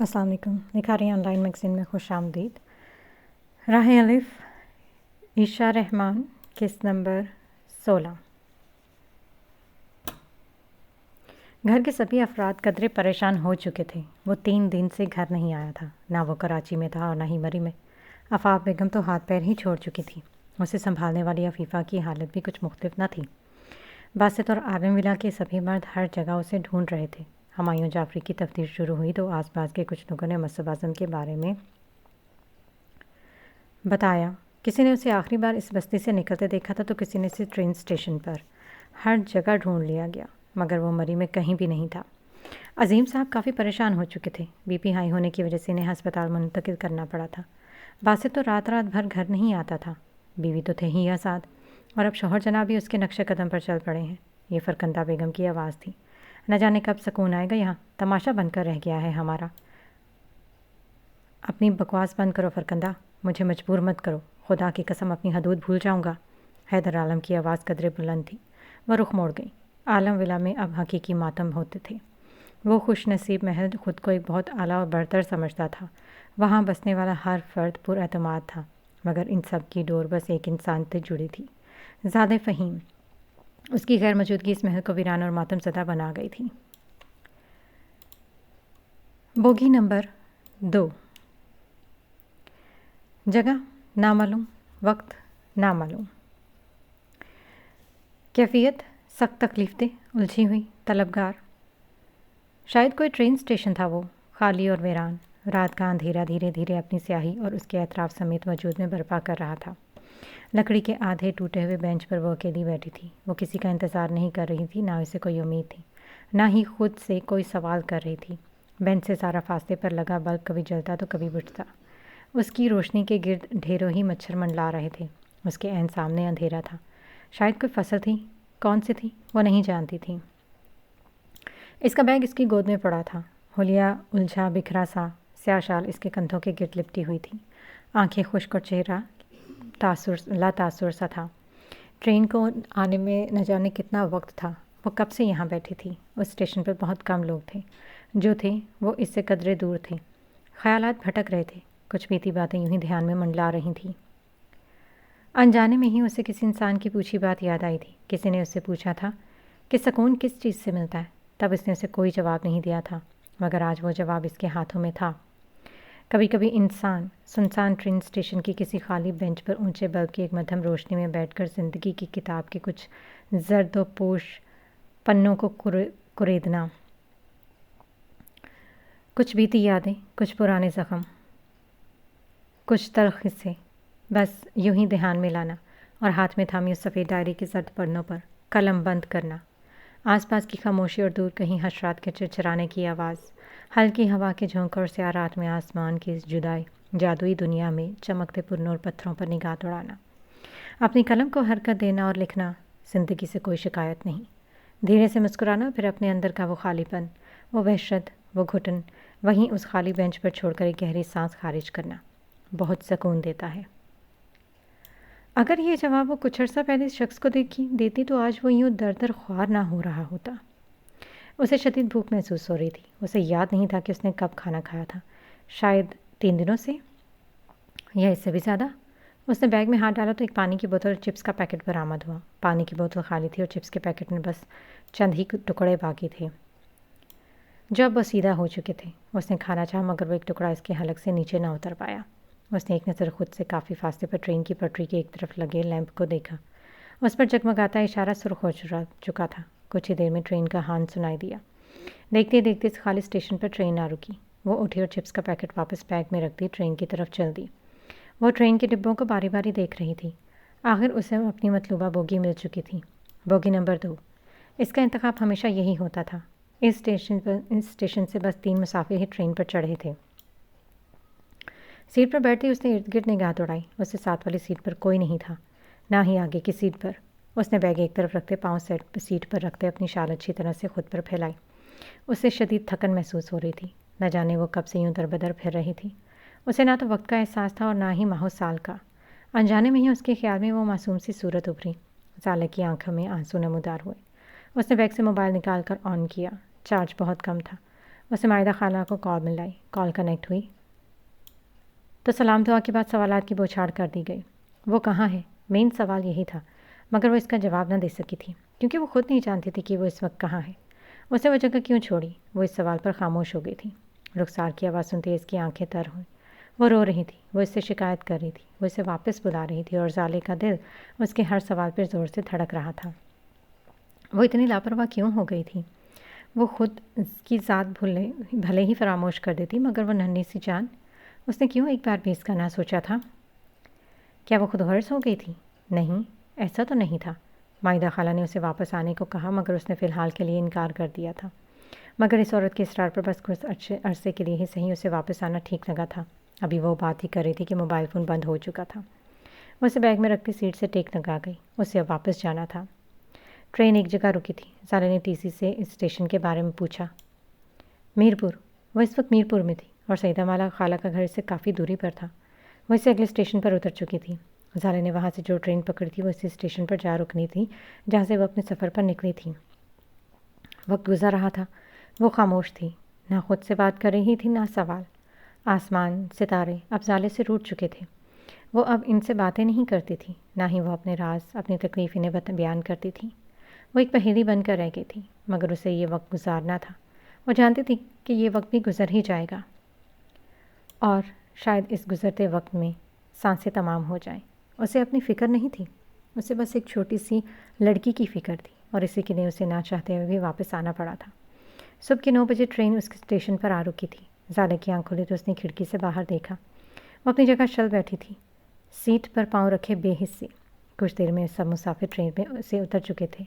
السلام علیکم. نکھاری on line magazine میں خوش آمدید. راہ الف، عیشا رحمان، قسط نمبر 16. گھر کے سبھی افراد قدرے پریشان ہو چکے تھے. وہ 3 دن سے گھر نہیں آیا تھا. نہ وہ کراچی میں تھا اور نہ ہی مری میں. آفاق بیگم تو ہاتھ پیر ہی چھوڑ چکی تھی. اسے سنبھالنے والی عفیفہ کی حالت بھی کچھ مختلف نہ تھی. باسط اور عالم ولا کے سبھی مرد ہر جگہ اسے ڈھونڈ رہے تھے. ہمایوں جعفری کی تفتیش شروع ہوئی تو آس پاس کے کچھ لوگوں نے مصعب اعظم کے بارے میں بتایا. کسی نے اسے آخری بار اس بستی سے نکلتے دیکھا تھا تو کسی نے اسے ٹرین اسٹیشن پر. ہر جگہ ڈھونڈ لیا گیا مگر وہ مری میں کہیں بھی نہیں تھا. عظیم صاحب کافی پریشان ہو چکے تھے. بی پی ہائی ہونے کی وجہ سے انہیں ہسپتال منتقل کرنا پڑا تھا. باسط تو رات بھر گھر نہیں آتا تھا. بیوی تو تھے ہی آزاد اور اب شوہر جناب بھی اس کے نقش قدم پر چل پڑے ہیں. یہ فرکندا بیگم کی آواز تھی. نہ جانے کب سکون آئے گا. یہاں تماشا بن کر رہ گیا ہے ہمارا. اپنی بکواس بند کرو فرکندا. مجھے مجبور مت کرو. خدا کی قسم اپنی حدود بھول جاؤں گا. حیدر عالم کی آواز قدرے بلند تھی. وہ رخ موڑ گئی. عالم ولا میں اب حقیقی ماتم ہوتے تھے. وہ خوش نصیب محض خود کو ایک بہت اعلیٰ اور برتر سمجھتا تھا. وہاں بسنے والا ہر فرد پر اعتماد تھا مگر ان سب کی ڈور بس ایک انسان سے جڑی تھی. زیادہ فہیم. اس کی غیر موجودگی اس محل کو ویران اور ماتم زدہ بنا گئی تھی. Bogie number 2. جگہ نامعلوم، وقت نامعلوم. کیفیت سخت تکلیف دہ، الجھی ہوئی، طلبگار. شاید کوئی ٹرین اسٹیشن تھا. وہ خالی اور ویران. رات کا اندھیرا دھیرے دھیرے اپنی سیاہی اور اس کے اطراف سمیت وجود میں برپا کر رہا تھا. لکڑی کے آدھے ٹوٹے ہوئے بینچ پر وہ اکیلی بیٹھی تھی. وہ کسی کا انتظار نہیں کر رہی تھی. نہ اسے کوئی امید تھی. نہ ہی خود سے کوئی سوال کر رہی تھی. بینچ سے سارا فاصلے پر لگا بلب کبھی جلتا تو کبھی بجھتا. اس کی روشنی کے گرد ڈھیروں ہی مچھر منڈلا رہے تھے. اس کے عین سامنے اندھیرا تھا. شاید کوئی فصل تھی. کون سی تھی وہ نہیں جانتی تھی. اس کا بیگ اس کی گود میں پڑا تھا. حلیہ الجھا بکھرا سا سیاہ شال اس کے کندھوں کے گرد لپٹی ہوئی تھی. آنکھیں خشک اور چہرہ لا تاثر سا تھا. ٹرین کو آنے میں نہ جانے کتنا وقت تھا. وہ کب سے یہاں بیٹھی تھی. اس اسٹیشن پر بہت کم لوگ تھے. جو تھے وہ اس سے قدرے دور تھے. خیالات بھٹک رہے تھے. کچھ بیتی باتیں یوں ہی دھیان میں منڈلا رہی تھیں. انجانے میں ہی اسے کسی انسان کی پوچھی بات یاد آئی تھی. کسی نے اس سے پوچھا تھا کہ سکون کس چیز سے ملتا ہے. تب اس نے اسے کوئی جواب نہیں دیا تھا مگر آج وہ جواب اس کے ہاتھوں میں تھا. کبھی کبھی انسان سنسان ٹرین اسٹیشن کی کسی خالی بینچ پر اونچے بلب کی ایک مدھم روشنی میں بیٹھ کر زندگی کی کتاب کے کچھ زرد و پوش پنوں کو کریدنا. کچھ بیتی یادیں، کچھ پرانے زخم، کچھ تلخ قصے، بس یوں ہی دھیان میں لانا اور ہاتھ میں تھامی اس سفید ڈائری کے زرد پڑنوں پر قلم بند کرنا. آس پاس کی خاموشی اور دور کہیں حشرات کے چرچرانے کی آواز، ہلکی ہوا کے جھونکے اور سیاہ رات میں آسمان کی اس جادوئی دنیا میں چمکتے پرنور پتھروں پر نگاہ دوڑانا. اپنی قلم کو حرکت دینا اور لکھنا. زندگی سے کوئی شکایت نہیں. دھیرے سے مسکرانا. پھر اپنے اندر کا وہ خالی پن، وہ وحشت، وہ گھٹن وہیں اس خالی بینچ پر چھوڑ کر ایک گہری سانس خارج کرنا. بہت سکون دیتا ہے. اگر یہ جواب وہ کچھ عرصہ پہلے اس شخص کو دیتی تو آج وہ یوں در خوار نہ ہو رہا ہوتا. اسے شدید بھوک محسوس ہو رہی تھی. اسے یاد نہیں تھا کہ اس نے کب کھانا کھایا تھا. شاید 3 دنوں سے یا اس سے بھی زیادہ. اس نے بیگ میں ہاتھ ڈالا تو ایک پانی کی بوتل اور چپس کا پیکٹ برآمد ہوا. پانی کی بوتل خالی تھی اور چپس کے پیکٹ میں بس چند ہی ٹکڑے باقی تھے جو اب وہ سیدھا ہو چکے تھے. اس نے کھانا چاہا مگر وہ ایک ٹکڑا اس کے حلق سے نیچے نہ اتر پایا. اس نے ایک نظر خود سے کافی فاصلے پر ٹرین کی پٹری کے ایک طرف لگے لیمپ کو دیکھا. اس پر جگمگاتا اشارہ سرخ ہو چکا تھا. کچھ ہی دیر میں ٹرین کا ہارن سنائی دیا. دیکھتے دیکھتے اس خالی اسٹیشن پر ٹرین نہ رکی. وہ اٹھی اور چپس کا پیکٹ واپس بیگ میں رکھ دی ٹرین کی طرف چل دی. وہ ٹرین کے ڈبوں کو باری باری دیکھ رہی تھی. آخر اسے اپنی مطلوبہ بوگی مل چکی تھی. Bogie number 2. اس کا انتخاب ہمیشہ یہی ہوتا تھا. اس اسٹیشن سے بس 3 مسافر ہی ٹرین پر چڑھے تھے. سیٹ پر بیٹھتے اس نے ارد گرد نگاہ دوڑائی. اس سے ساتھ والی سیٹ پر کوئی نہیں تھا. نہ ہی آگے کی سیٹ پر. اس نے بیگ ایک طرف رکھتے پاؤں سیٹ پر رکھتے اپنی شال اچھی طرح سے خود پر پھیلائی. اسے شدید تھکن محسوس ہو رہی تھی. نہ جانے وہ کب سے یوں در بدر پھر رہی تھی. اسے نہ تو وقت کا احساس تھا اور نہ ہی ماہ و سال کا. انجانے میں ہی اس کے خیال میں وہ معصوم سی صورت ابھری. سالے کی آنکھوں میں آنسو نمودار ہوئے. اس نے بیگ سے موبائل نکال کر آن کیا. چارج بہت کم تھا. اسے مائدہ خالہ کو کال ملائی. کال کنیکٹ ہوئی تو سلام دعا کے بعد سوالات کی بوچھاڑ کر دی گئی. وہ کہاں ہے؟ مین سوال یہی تھا، مگر وہ اس کا جواب نہ دے سکی تھی کیونکہ وہ خود نہیں جانتی تھی کہ وہ اس وقت کہاں ہے. اسے وہ جگہ کیوں چھوڑی؟ وہ اس سوال پر خاموش ہو گئی تھی. رخسار کی آواز سنتے اس کی آنکھیں تر ہوئیں. وہ رو رہی تھی، وہ اس سے شکایت کر رہی تھی، وہ اسے واپس بلا رہی تھی، اور زالے کا دل اس کے ہر سوال پر زور سے دھڑک رہا تھا. وہ اتنی لاپرواہ کیوں ہو گئی تھی؟ وہ خود کی ذات بھلے ہی فراموش کر دیتی، مگر وہ ننھی سی جان، اس نے کیوں ایک بار بھی اس کا نہ سوچا تھا؟ کیا وہ خود غرض ہو گئی تھی؟ نہیں، ایسا تو نہیں تھا. مائدہ خالہ نے اسے واپس آنے کو کہا، مگر اس نے فی الحال کے لیے انکار کر دیا تھا. مگر اس عورت کے اصرار پر بس کچھ عرصے کے لیے ہی صحیح اسے واپس آنا ٹھیک لگا تھا. ابھی وہ بات ہی کر رہی تھی کہ موبائل فون بند ہو چکا تھا. وہ اسے بیگ میں رکھتی سیٹ سے ٹیک لگا گئی. اسے اب واپس جانا تھا. ٹرین ایک جگہ رکی تھی. زالے نے ٹی سی سے اسٹیشن کے بارے میں پوچھا. میرپور. وہ اس وقت میرپور میں تھی اور سیدہ مالا خالہ کا گھر سے کافی دوری پر تھا. وہ اسے اگلے اسٹیشن پر اتر چکی تھی. زالے نے وہاں سے جو ٹرین پکڑی تھی وہ اسی اسٹیشن پر جا رکنی تھی جہاں سے وہ اپنے سفر پر نکلی تھی. وقت گزر رہا تھا. وہ خاموش تھی، نہ خود سے بات کر رہی تھی نہ سوال. آسمان، ستارے اب زالے سے روٹھ چکے تھے. وہ اب ان سے باتیں نہیں کرتی تھی، نہ ہی وہ اپنے راز، اپنی تکلیف انہیں بیان کرتی تھی. وہ ایک پہیلی بن کر رہ گئی تھی، مگر اسے یہ وقت گزارنا تھا. وہ جانتی تھی کہ یہ وقت بھی گزر ہی جائے گا، اور شاید اس گزرتے وقت میں سانسیں تمام ہو جائیں. اسے اپنی فکر نہیں تھی، اسے بس ایک چھوٹی سی لڑکی کی فکر تھی، اور اسی کے لیے اسے نہ چاہتے ہوئے بھی واپس آنا پڑا تھا. صبح کے 9 بجے ٹرین اس اسٹیشن پر آ رکی تھی. زالے کی آنکھ کھلی تو اس نے کھڑکی سے باہر دیکھا. وہ اپنی جگہ چل بیٹھی تھی، سیٹ پر پاؤں رکھے بے حسی. کچھ دیر میں سب مسافر ٹرین میں سے اتر چکے تھے،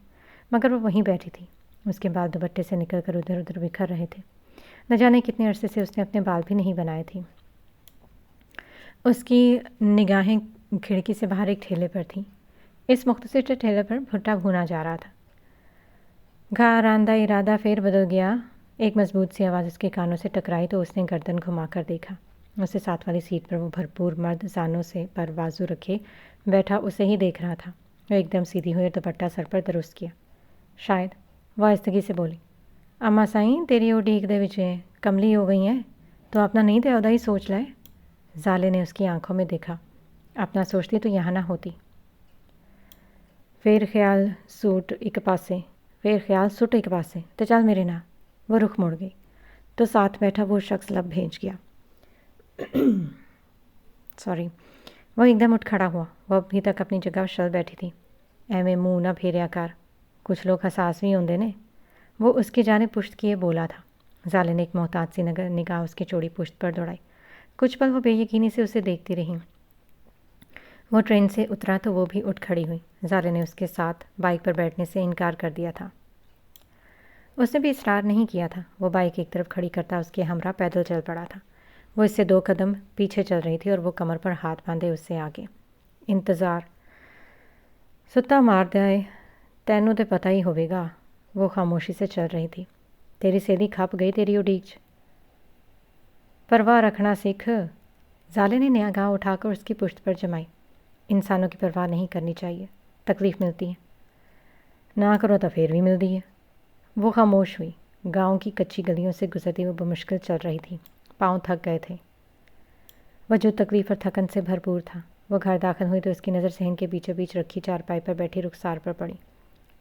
مگر وہ وہیں بیٹھی تھی. اس کے بال دوپٹے سے نکل کر ادھر ادھر بکھر رہے تھے. نہ جانے کتنے عرصے سے اس نے اپنے بال بھی نہیں بنائے تھے. اس کی نگاہیں کھڑکی سے باہر ایک ٹھیلے پر تھیں. اس مختصر سے ٹھیلے پر بھٹا بھونا جا رہا تھا. گھراندہ ارادہ پھر بدل گیا. ایک مضبوط سی آواز اس کے کانوں سے ٹکرائی تو اس نے گردن گھما کر دیکھا. اسے ساتھ والی سیٹ پر وہ بھرپور مرد زانوں سے پر بازو رکھے بیٹھا اسے ہی دیکھ رہا تھا. وہ ایک دم سیدھی ہوئی اور دوپٹہ سر پر درست کیا. شاید. وہ آہستگی سے بولی. اماں سائیں تیری اڈیک دے وچ کملی ہو گئی ہیں تو اپنا نہیں تے ادا ہی سوچ لائے. زالے نے اس کی آنکھوں میں دیکھا. اپنا سوچتی تو یہاں نہ ہوتی. فیر خیال سوٹ ایک پاسے تو چل میرے نہ. وہ رخ مڑ گئی تو ساتھ بیٹھا وہ شخص لب بھیج گیا. وہ ایک دم اٹھ کھڑا ہوا. وہ ابھی تک اپنی جگہ چل بیٹھی تھی. ایویں منہ نہ پھیریا کر، کچھ لوگ حساس بھی ہوندے نے. وہ اس کی جانب پشت کیے بولا تھا. زالے نے ایک محتاط سی نگاہ اس کی چوڑی پشت پر دوڑائی. کچھ پل وہ بے یقینی سے اسے دیکھتی رہی. وہ ٹرین سے اترا تو وہ بھی اٹھ کھڑی ہوئی. زالے نے اس کے ساتھ بائک پر بیٹھنے سے انکار کر دیا تھا. اس نے بھی اصرار نہیں کیا تھا. وہ بائک ایک طرف کھڑی کرتا اس کے ہمراہ پیدل چل پڑا تھا. وہ اس سے 2 قدم پیچھے چل رہی تھی اور وہ کمر پر ہاتھ باندھے اس سے آگے. انتظار. ستا مار دے تینوں تے پتہ ہی ہوئے گا. وہ خاموشی سے چل رہی تھی. تیری سیدھی کھپ گئی تیری اڈیک. پرواہ رکھنا سیکھ. زالے نے نگاہ اٹھا کر اس کی پشت پر جمائی. انسانوں کی پرواہ نہیں کرنی چاہیے، تکلیف ملتی ہے. نہ کرو تو پھر بھی ملتی ہے. وہ خاموش ہوئی. گاؤں کی کچی گلیوں سے گزرتی وہ بمشکل چل رہی تھی. پاؤں تھک گئے تھے. وجود تکلیف اور تھکن سے بھرپور تھا. وہ گھر داخل ہوئی تو اس کی نظر صحن کے بیچوں بیچ رکھی چارپائی پر بیٹھی رخسار پر پڑی.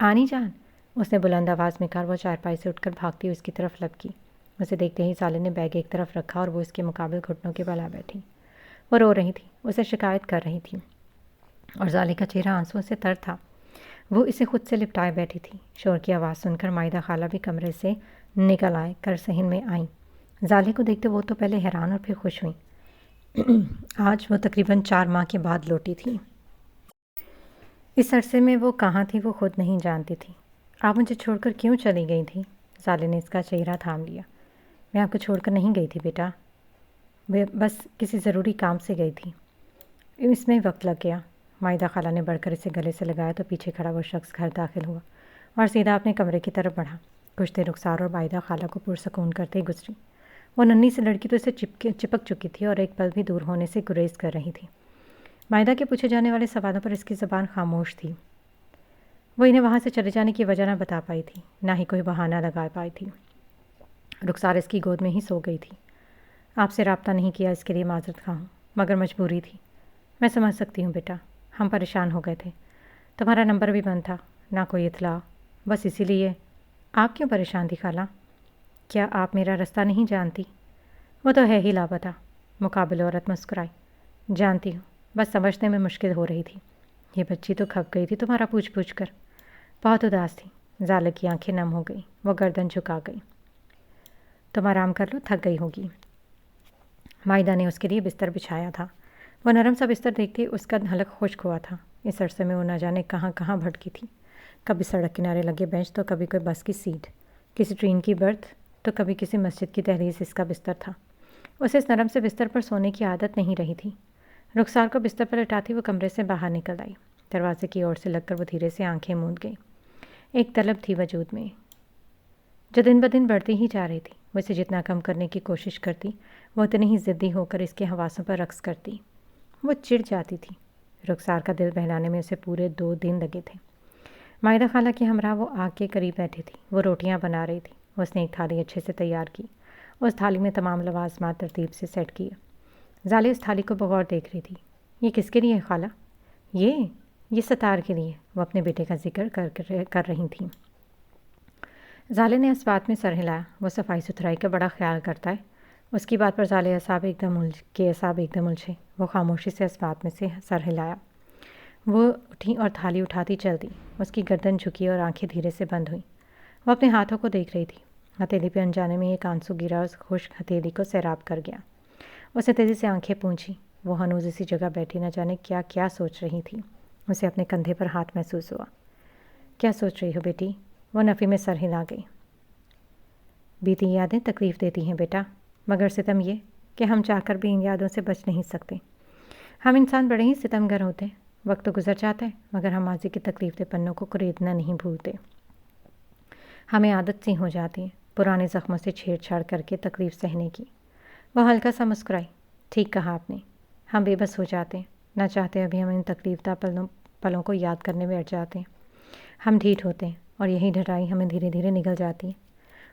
آنی جان، اس نے بلند آواز میں کہا. وہ چارپائی سے اٹھ کر بھاگتی ہوئی اس کی طرف لپکی. اسے دیکھتے ہی زالے نے بیگ ایک طرف رکھا اور وہ اس کے مقابل گھٹنوں کے بل آ بیٹھی. وہ رو رہی تھی، اسے شکایت کر رہی تھی، اور زالے کا چہرہ آنسوؤں سے تر تھا. وہ اسے خود سے لپٹائے بیٹھی تھی. شور کی آواز سن کر مائدہ خالہ بھی کمرے سے نکل آئے کر صحن میں آئیں. زالے کو دیکھتے وہ تو پہلے حیران اور پھر خوش ہوئیں. آج وہ تقریباً 4 ماہ کے بعد لوٹی تھی. اس عرصے میں وہ کہاں تھی وہ خود نہیں جانتی تھی. آپ مجھے چھوڑ کر کیوں چلی گئی تھی؟ زالے نے اس کا چہرہ تھام لیا. میں آپ کو چھوڑ کر نہیں گئی تھی بیٹا، بس کسی ضروری کام سے گئی تھی. اس میں وقت لگ گیا. مائدہ خالہ نے بڑھ کر اسے گلے سے لگایا تو پیچھے کھڑا وہ شخص گھر داخل ہوا اور سیدھا اپنے کمرے کی طرف بڑھا. کچھ دیر رخسار اور مائدہ خالہ کو پرسکون کرتے ہی گزری. وہ ننھی سی لڑکی تو اسے چپک چکی تھی اور ایک پل بھی دور ہونے سے گریز کر رہی تھی. مائدہ کے پوچھے جانے والے سوالوں پر اس کی زبان خاموش تھی. وہ انہیں وہاں سے چلے جانے کی وجہ نہ بتا پائی تھی، نہ ہی کوئی بہانہ لگا پائی تھی. رخسار اس کی گود میں ہی سو گئی تھی۔ آپ سے رابطہ نہیں کیا اس کے لیے معذرت خواہ ہوں، مگر مجبوری تھی۔ میں سمجھ سکتی ہوں بیٹا، ہم پریشان ہو گئے تھے، تمہارا نمبر بھی بند تھا، نہ کوئی اطلاع، بس اسی لیے۔ آپ کیوں پریشان تھی خالہ؟ کیا آپ میرا رستہ نہیں جانتی؟ وہ تو ہے ہی لاپتہ، مقابل عورت مسکرائی۔ جانتی ہوں، بس سمجھنے میں مشکل ہو رہی تھی۔ یہ بچی تو کھپ گئی تھی تمہارا پوچھ پوچھ کر، بہت اداس تھی۔ زالے کی آنکھیں نم ہو گئی، وہ گردن جھکا گئی۔ تم آرام کر لو، تھک گئی ہوگی۔ مائدہ نے اس کے لیے بستر بچھایا تھا۔ وہ نرم سا بستر دیکھتے اس کا حلق خشک ہوا تھا۔ اس عرصے میں وہ نہ جانے کہاں کہاں بھٹکی تھی، کبھی سڑک کنارے لگے بینچ تو کبھی کوئی بس کی سیٹ، کسی ٹرین کی برتھ تو کبھی کسی مسجد کی دہلیز اس کا بستر تھا۔ اسے اس نرم سے بستر پر سونے کی عادت نہیں رہی تھی۔ رخسار کو بستر پر لٹاتی وہ کمرے سے باہر نکل آئی۔ دروازے کی اور سے لگ کر وہ دھیرے سے آنکھیں موند گئی۔ ایک طلب تھی وجود میں جو دن بدن بڑھتی ہی جا رہی تھی۔ وہ اسے جتنا کم کرنے کی کوشش کرتی، وہ اتنی ہی ضدی ہو کر اس کے حواسوں پر رقص کرتی۔ وہ چڑ جاتی تھی۔ رخسار کا دل بہلانے میں اسے پورے 2 دن لگے تھے۔ مائدہ خالہ کے ہمراہ وہ آگ کے قریب بیٹھی تھی۔ وہ روٹیاں بنا رہی تھی۔ اس نے ایک تھالی اچھے سے تیار کی، اس تھالی میں تمام لوازمات ترتیب سے سیٹ کیے۔ زالے اس تھالی کو بغور دیکھ رہی تھی۔ یہ کس کے لیے ہے خالہ؟ یہ ستار کے لیے، وہ اپنے بیٹے کا ذکر کر رہی تھیں۔ زالے نے اس بات میں سر ہلایا۔ وہ صفائی ستھرائی کا بڑا خیال کرتا ہے۔ اس کی بات پر زالے اعصاب ایک دم الجھے۔ وہ خاموشی سے اس بات میں سے سر ہلایا۔ وہ اٹھی اور تھالی اٹھاتی چل دی۔ اس کی گردن جھکی اور آنکھیں دھیرے سے بند ہوئیں۔ وہ اپنے ہاتھوں کو دیکھ رہی تھی۔ ہتھیلی پہ انجانے میں ایک آنسو گرا، اس خشک ہتھیلی کو سیراب کر گیا۔ اسے تیزی سے آنکھیں پونچھی۔ وہ ہنوز اسی جگہ بیٹھی نہ جانے کیا کیا سوچ رہی تھی۔ اسے اپنے کندھے پر ہاتھ محسوس ہوا۔ کیا سوچ رہی ہو بیٹی؟ وہ نفی میں سر ہلا گئی۔ بیتی یادیں تکلیف دیتی ہیں بیٹا، مگر ستم یہ کہ ہم چاہ کر بھی ان یادوں سے بچ نہیں سکتے۔ ہم انسان بڑے ہی ستم گر ہوتے ہیں۔ وقت تو گزر جاتا ہے مگر ہم ماضی کے تکلیف دہ پنوں کو خریدنا نہیں بھولتے۔ ہمیں عادت سی ہو جاتی ہے پرانے زخموں سے چھیڑ چھاڑ کر کے تکلیف سہنے کی۔ وہ ہلکا سا مسکرائی۔ ٹھیک کہا آپ نے، ہم بے بس ہو جاتے ہیں، نہ چاہتے ابھی ہم ان تکلیف دہ پلوں کو یاد کرنے بیٹھ جاتے ہیں۔ ہم ڈھیٹ ہوتے ہیں اور یہی ڈھٹائی ہمیں دھیرے دھیرے نگل جاتی ہے۔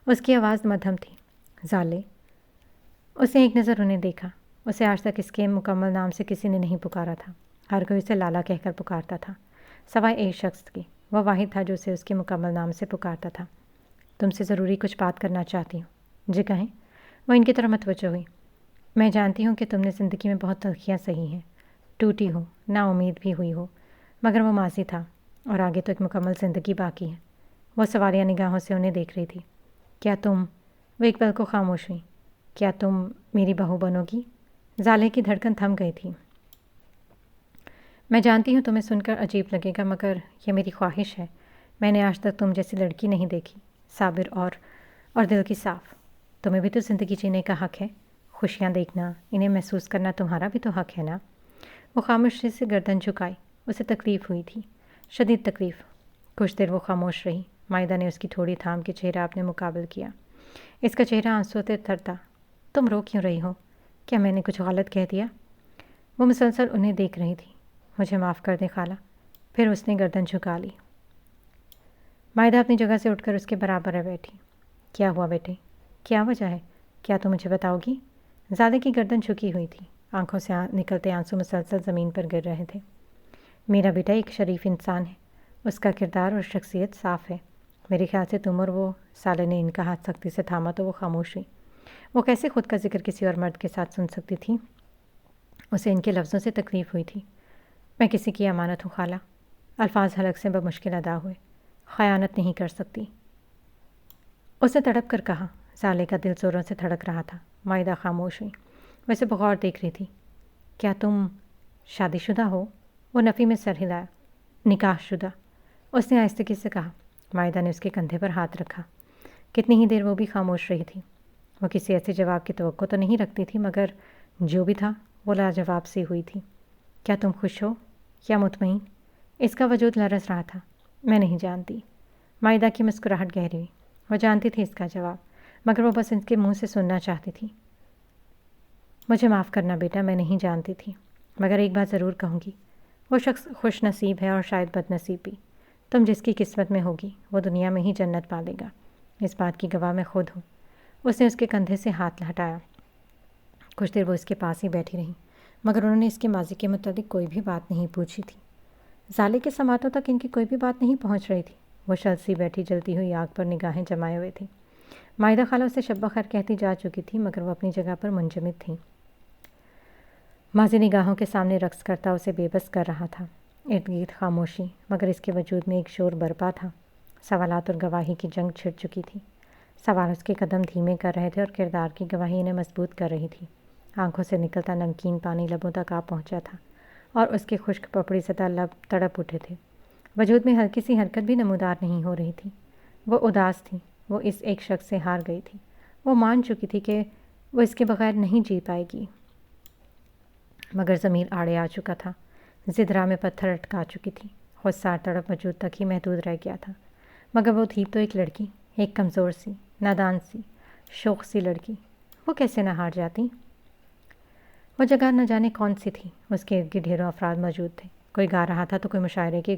اس کی آواز مدھم تھی۔ زالے، اسے ایک نظر انہیں دیکھا۔ اسے آج تک اس کے مکمل نام سے کسی نے نہیں پکارا تھا۔ ہر کوئی اسے لالا کہہ کر پکارتا تھا، سوائے ایک شخص کی۔ وہ واحد تھا جو اسے اس کے مکمل نام سے پکارتا تھا۔ تم سے ضروری کچھ بات کرنا چاہتی ہوں۔ جی کہیں۔ وہ ان کی طرف متوجہ ہوئی۔ میں جانتی ہوں کہ تم نے زندگی میں بہت تلخیاں سہی ہیں، ٹوٹی ہو، نا امید بھی ہوئی ہو، مگر وہ ماضی تھا اور آگے تو ایک مکمل زندگی باقی ہے۔ وہ سوالیہ نگاہوں سے انہیں دیکھ رہی تھی۔ کیا تم، وہ ایک پل کو خاموش ہوئی، کیا تم میری بہو بنو گی؟ زالے کی دھڑکن تھم گئی تھی۔ میں جانتی ہوں تمہیں سن کر عجیب لگے گا، مگر یہ میری خواہش ہے۔ میں نے آج تک تم جیسی لڑکی نہیں دیکھی، صابر اور دل کی صاف۔ تمہیں بھی تو زندگی جینے کا حق ہے، خوشیاں دیکھنا، انہیں محسوس کرنا تمہارا بھی تو حق ہے نا۔ وہ خاموشی سے گردن جھکائی۔ اسے تکلیف ہوئی تھی، شدید تکلیف۔ کچھ دیر وہ خاموش رہی۔ مائدہ نے اس کی تھوڑی تھام کے چہرہ اپنے مقابل کیا۔ اس کا چہرہ آنسوں سے تر تھا۔ تم رو کیوں رہی ہو؟ کیا میں نے کچھ غلط کہہ دیا؟ وہ مسلسل انہیں دیکھ رہی تھی۔ مجھے معاف کر دیں خالہ۔ پھر اس نے گردن جھکا لی۔ مائدہ اپنی جگہ سے اٹھ کر اس کے برابر بیٹھی۔ کیا ہوا بیٹے؟ کیا وجہ ہے؟ کیا تم مجھے بتاؤ گی؟ زالے کی گردن جھکی ہوئی تھی، آنکھوں سے نکلتے آنسو مسلسل زمین پر گر رہے تھے۔ میرا بیٹا ایک شریف انسان ہے، اس کا کردار اور شخصیت صاف ہے۔ میرے خیال سے تم اور وہ، سالے نے ان کا ہاتھ سختی سے تھاما تو وہ خاموش ہوئی۔ وہ کیسے خود کا ذکر کسی اور مرد کے ساتھ سن سکتی تھی؟ اسے ان کے لفظوں سے تکلیف ہوئی تھی۔ میں کسی کی امانت ہوں خالہ۔ الفاظ حلق سے بمشکل ادا ہوئے۔ خیانت نہیں کر سکتی، اسے تڑپ کر کہا۔ زالے کا دل زوروں سے دھڑک رہا تھا۔ مائدہ خاموش ہوئی، ویسے بغور دیکھ رہی تھی۔ کیا تم شادی شدہ ہو؟ وہ نفی میں سر ہلایا۔ نکاح شدہ، اس نے آہستگی سے کہا۔ مائدہ نے اس کے کندھے پر ہاتھ رکھا۔ کتنی ہی دیر وہ بھی خاموش رہی تھی۔ وہ کسی ایسے جواب کی توقع تو نہیں رکھتی تھی، مگر جو بھی تھا وہ لاجواب سی ہوئی تھی۔ کیا تم خوش ہو یا مطمئن؟ اس کا وجود لرز رہا تھا۔ میں نہیں جانتی۔ مائدہ کی مسکراہٹ گہری ہوئی۔ وہ جانتی تھی اس کا جواب، مگر وہ بس ان کے منہ سے سننا چاہتی تھی۔ مجھے معاف کرنا بیٹا، میں نہیں جانتی تھی، مگر ایک بات ضرور کہوں گی، وہ شخص خوش نصیب ہے اور شاید بد نصیب بھی۔ تم جس کی قسمت میں ہوگی وہ دنیا میں ہی جنت پالے گا، اس بات کی گواہ میں خود ہوں۔ اس نے اس کے کندھے سے ہاتھ ہٹایا۔ کچھ دیر وہ اس کے پاس ہی بیٹھی رہیں، مگر انہوں نے اس کے ماضی کے متعلق کوئی بھی بات نہیں پوچھی تھی۔ زالے کے سماعتوں تک ان کی کوئی بھی بات نہیں پہنچ رہی تھی۔ وہ شلسی بیٹھی جلتی ہوئی آگ پر نگاہیں جمائے ہوئے تھی۔ مائدہ خالہ اسے شب بخیر کہتی جا چکی تھی، مگر وہ اپنی جگہ پر منجمد تھیں۔ ماضی نگاہوں کے سامنے رقص کرتا اسے بے بس کر رہا تھا۔ ارد گرد خاموشی، مگر اس کے وجود میں ایک شور برپا تھا۔ سوالات اور گواہی کی جنگ چھڑ چکی تھی۔ سوال اس کے قدم دھیمے کر رہے تھے اور کردار کی گواہی انہیں مضبوط کر رہی تھی۔ آنکھوں سے نکلتا نمکین پانی لبوں تک آ پہنچا تھا اور اس کے خشک پپڑی زدہ لب تڑپ اٹھے تھے۔ وجود میں ہلکی سی حرکت بھی نمودار نہیں ہو رہی تھی۔ وہ اداس تھی۔ وہ اس ایک شخص سے ہار گئی تھی۔ وہ مان چکی تھی کہ وہ اس کے بغیر نہیں جی پائے گی، مگر ضمیر آڑے آ چکا تھا۔ ضد راہ میں پتھر اٹکا چکی تھی۔ خود سار تڑپ وجود تک ہی محدود رہ گیا تھا، مگر وہ تھی تو ایک لڑکی، ایک کمزور سی، نادان سی، شوخ سی لڑکی۔ وہ کیسے نہ ہار جاتی؟ وہ جگہ نہ جانے کون سی تھی۔ اس کے ارد گرد ڈھیروں افراد موجود تھے۔ کوئی گا رہا تھا تو کوئی مشاعرے کے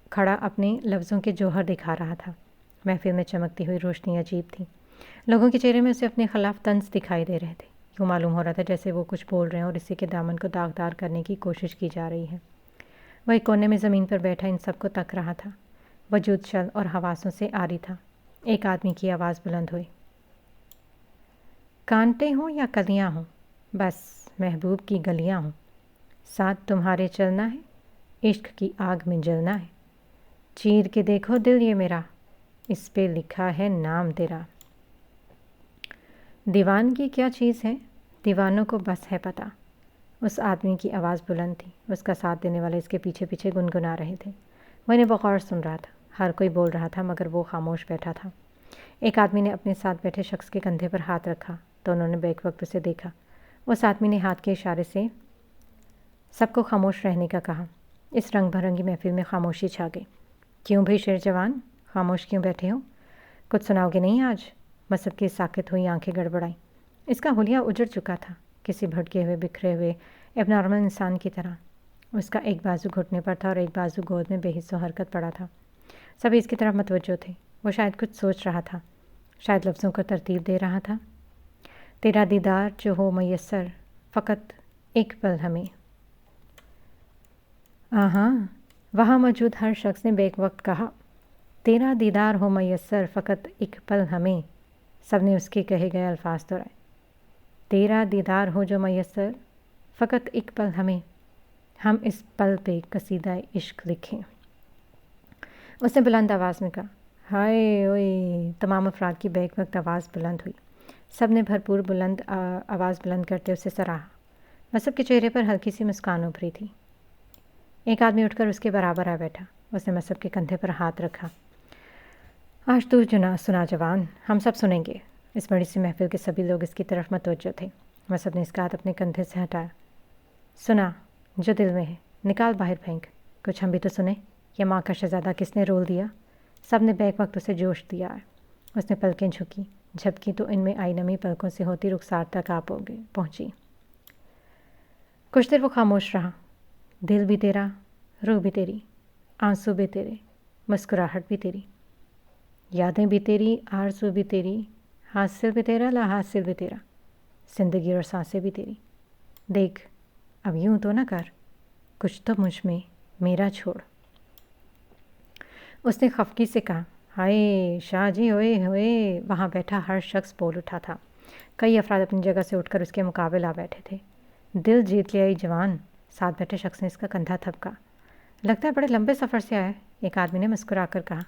کھڑا اپنے لفظوں کے جوہر دکھا رہا تھا۔ محفل میں چمکتی ہوئی روشنی عجیب تھی۔ لوگوں کے چہرے میں اسے اپنے خلاف طنز دکھائی دے رہے تھے۔ یوں معلوم ہو رہا تھا جیسے وہ کچھ بول رہے ہیں اور اسی کے دامن کو داغدار کرنے کی کوشش کی جا رہی ہے۔ وہ ایک کونے میں زمین پر بیٹھا ان سب کو تک رہا تھا۔ وجود شل اور حواسوں سے عاری تھا۔ ایک آدمی کی آواز بلند ہوئی۔ کانٹے ہوں یا کلیاں ہوں، بس محبوب کی گلیاں ہوں، ساتھ تمہارے چلنا ہے، عشق کی آگ میں جلنا ہے، چیر کے دیکھو دل یہ میرا، اس پہ لکھا ہے نام تیرا۔ دیوانگی کیا چیز ہے، دیوانوں کو بس ہے پتہ۔ اس آدمی کی آواز بلند تھی۔ اس کا ساتھ دینے والے اس کے پیچھے پیچھے گنگنا رہے تھے۔ وہ انہیں بغور سن رہا تھا۔ ہر کوئی بول رہا تھا، مگر وہ خاموش بیٹھا تھا۔ ایک آدمی نے اپنے ساتھ بیٹھے شخص کے کندھے پر ہاتھ رکھا تو انہوں نے بیک وقت اسے دیکھا۔ اس آدمی نے ہاتھ کے اشارے سے سب کو خاموش رہنے کا کہا۔ اس رنگ بھرنگی محفل میں خاموشی چھا گئی۔ کیوں بھئی شیر جوان، خاموش کیوں بیٹھے ہو؟ کچھ سناؤ گے نہیں آج؟ مسد کی ساکت ہوئی آنکھیں گڑبڑائیں۔ اس کا حلیہ اجڑ چکا تھا، کسی بھٹکے ہوئے بکھرے ہوئے اب نارمل انسان کی طرح۔ اس کا ایک بازو گھٹنے پر تھا اور ایک بازو گود میں بے حس و حرکت پڑا تھا۔ سبھی اس کی طرف متوجہ تھے۔ وہ شاید کچھ سوچ رہا تھا، شاید لفظوں کو ترتیب دے رہا تھا۔ تیرا دیدار جو ہو میسر، فقط ایک پل ہمیں۔ آہاں، وہاں موجود ہر شخص نے بیک وقت کہا، تیرا دیدار ہو میسر، فقط ایک پل ہمیں۔ سب نے اس کے کہے گئے الفاظ دہرائے۔ تیرا دیدار ہو جو میسر، فقط ایک پل ہمیں، ہم اس پل پہ قصیدہ عشق لکھیں۔ اس نے بلند آواز میں کہا۔ ہائے اوئے! تمام افراد کی بیک وقت آواز بلند ہوئی۔ سب نے بھرپور آواز بلند کرتے اسے سراہا۔ مصب کے چہرے پر ہلکی سی مسکان ابھری تھی۔ ایک آدمی اٹھ کر اس کے برابر آ بیٹھا۔ اس نے مصب کے کندھے پر ہاتھ رکھا۔ آج تو سنا جوان، ہم سب سنیں گے۔ اس بڑی سی محفل کے سبھی لوگ اس کی طرف متوجہ تھے۔ مصب نے اس کا ہاتھ اپنے کندھے سے ہٹایا۔ سنا جو دل میں ہے، نکال باہر پھینک، کچھ ہم بھی تو سنیں۔ یہ ماں کا شہزادہ کس نے رول دیا؟ سب نے بیک وقت اسے جوش دیا ہے۔ اس نے پلکیں جھپکی تو ان میں آئی نمی پلکوں سے ہوتی رخسار تک آ پہنچی۔ کچھ دیر وہ خاموش رہا۔ دل بھی تیرا، روح بھی تیری، آنسو بھی تیرے، مسکراہٹ بھی تیری، یادیں بھی تیری، آرزو بھی تیری، حاصل بھی تیرا، لا حاصل بھی تیرا، زندگی اور سانسیں بھی تیری۔ دیکھ اب یوں تو نہ کر، کچھ تو مجھ میں میرا چھوڑ۔ اس نے خفگی سے کہا۔ ہائے شاہ جی ہوئے ہوئے! وہاں بیٹھا ہر شخص بول اٹھا تھا۔ کئی افراد اپنی جگہ سے اٹھ کر اس کے مقابل آ بیٹھے تھے۔ دل جیت لیا ای جوان! ساتھ بیٹھے شخص نے اس کا کندھا تھپکا۔ لگتا ہے بڑے لمبے سفر سے آیا ہے، ایک آدمی نے مسکرا کر کہا۔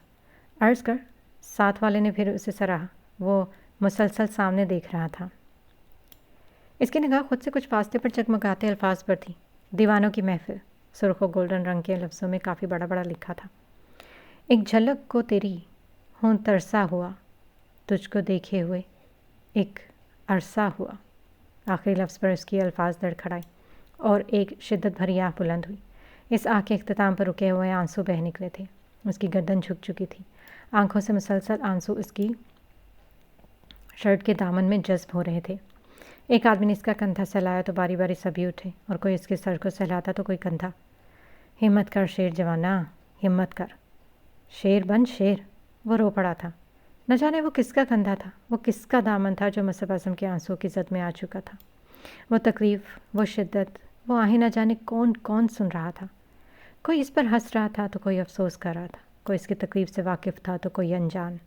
عرض کر، ساتھ والے نے پھر اسے سراہا۔ وہ مسلسل سامنے دیکھ رہا تھا۔ اس کی نگاہ خود سے کچھ فاصلے پر جگمگاتے الفاظ پر تھی۔ دیوانوں کی محفل، سرخ و گولڈن رنگ کے لفظوں میں کافی بڑا بڑا لکھا تھا۔ ایک جھلک کو تیری ہوں ترسا ہوا، تجھ کو دیکھے ہوئے ایک عرصہ ہوا۔ آخری لفظ پر اس کی الفاظ دڑکھڑائے اور ایک شدت بھری آہ بلند ہوئی۔ اس آہ کے اختتام پر رکے ہوئے آنسو بہہ نکلے تھے۔ اس کی گردن جھک چکی تھی۔ آنکھوں سے مسلسل آنسو اس کی شرٹ کے دامن میں جذب ہو رہے تھے۔ ایک آدمی نے اس کا کندھا سہلایا تو باری باری سبھی اٹھے اور کوئی اس کے سر کو سہلاتا تو کوئی کندھا۔ ہمت کر شیر جوانا، ہمت کر، شیر بن شیر! وہ رو پڑا تھا۔ نہ جانے وہ کس کا کندھا تھا، وہ کس کا دامن تھا جو مصعب اعظم کے آنسوں کی زد میں آ چکا تھا۔ وہ تکلیف، وہ شدت، وہ آہیں نہ جانے کون کون سن رہا تھا۔ کوئی اس پر ہنس رہا تھا تو کوئی افسوس کر رہا تھا، کوئی اس کی تکلیف سے واقف تھا تو کوئی انجان۔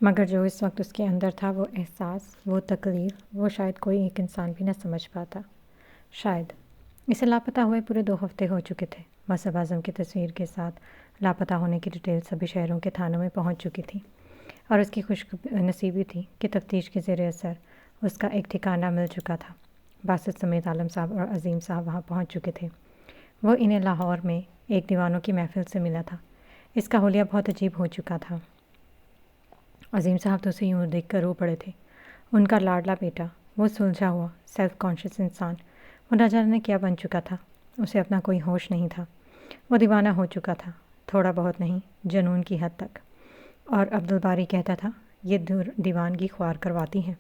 مگر جو اس وقت اس کے اندر تھا، وہ احساس، وہ تکلیف، وہ شاید کوئی ایک انسان بھی نہ سمجھ پاتا۔ شاید اسے لاپتہ ہوئے پورے 2 ہفتے ہو چکے تھے۔ مصعب اعظم کی تصویر کے ساتھ لاپتہ ہونے کی ڈیٹیل سبھی شہروں کے تھانوں میں پہنچ چکی تھی، اور اس کی خوش نصیبی تھی کہ تفتیش کے زیر اثر اس کا ایک ٹھکانہ مل چکا تھا۔ باسط سمیت عالم صاحب اور عظیم صاحب وہاں پہنچ چکے تھے۔ وہ انہیں لاہور میں ایک دیوانوں کی محفل سے ملا تھا۔ اس کا حلیہ بہت عجیب ہو چکا تھا۔ عظیم صاحب تو اسے یوں دیکھ کر رو پڑے تھے۔ ان کا لاڈلا بیٹا، وہ سلجھا ہوا سیلف کانشیس انسان، وہ نہ جانے کیا بن چکا تھا۔ اسے اپنا کوئی ہوش نہیں تھا۔ وہ دیوانہ ہو چکا تھا، تھوڑا بہت نہیں، جنون کی حد تک۔ اور عبدالباری کہتا تھا، یہ دیوانگی خوار کرواتی ہے۔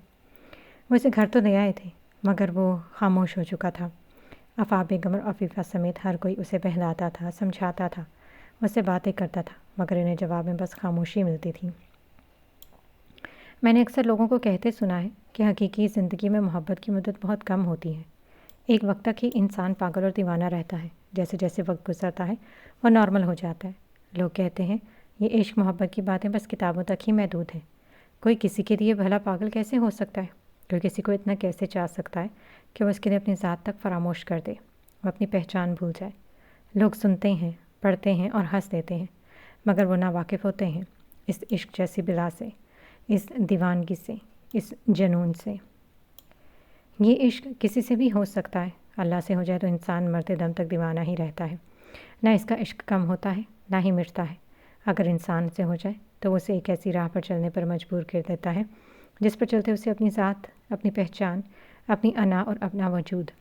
وہ اسے گھر تو لے آئے تھے، مگر وہ خاموش ہو چکا تھا۔ آفاق بیگم اور عفیفہ سمیت ہر کوئی اسے بہلاتا تھا، سمجھاتا تھا، اس سے باتیں کرتا تھا، مگر انہیں جواب میں بس خاموشی ملتی تھی۔ میں نے اکثر لوگوں کو کہتے سنا ہے کہ حقیقی زندگی میں محبت کی مدت بہت کم ہوتی ہے۔ ایک وقت تک ہی انسان پاگل اور دیوانہ رہتا ہے، جیسے جیسے وقت گزرتا ہے وہ نارمل ہو جاتا ہے۔ لوگ کہتے ہیں یہ عشق محبت کی باتیں بس کتابوں تک ہی محدود ہیں۔ کوئی کسی کے لیے بھلا پاگل کیسے ہو سکتا ہے؟ کوئی کسی کو اتنا کیسے چاہ سکتا ہے کہ وہ اس کے لیے اپنی ذات تک فراموش کر دے، وہ اپنی پہچان بھول جائے؟ لوگ سنتے ہیں، پڑھتے ہیں اور ہنس دیتے ہیں، مگر وہ ناواقف ہوتے ہیں اس عشق جیسی بلا سے، اس دیوانگی سے، اس جنون سے۔ یہ عشق کسی سے بھی ہو سکتا ہے۔ اللہ سے ہو جائے تو انسان مرتے دم تک دیوانہ ہی رہتا ہے۔ نہ اس کا عشق کم ہوتا ہے، نہ ہی مٹتا ہے۔ اگر انسان سے ہو جائے تو اسے ایک ایسی راہ پر چلنے پر مجبور کر دیتا ہے جس پر چلتے اسے اپنی ذات، اپنی پہچان، اپنی انا اور اپنا وجود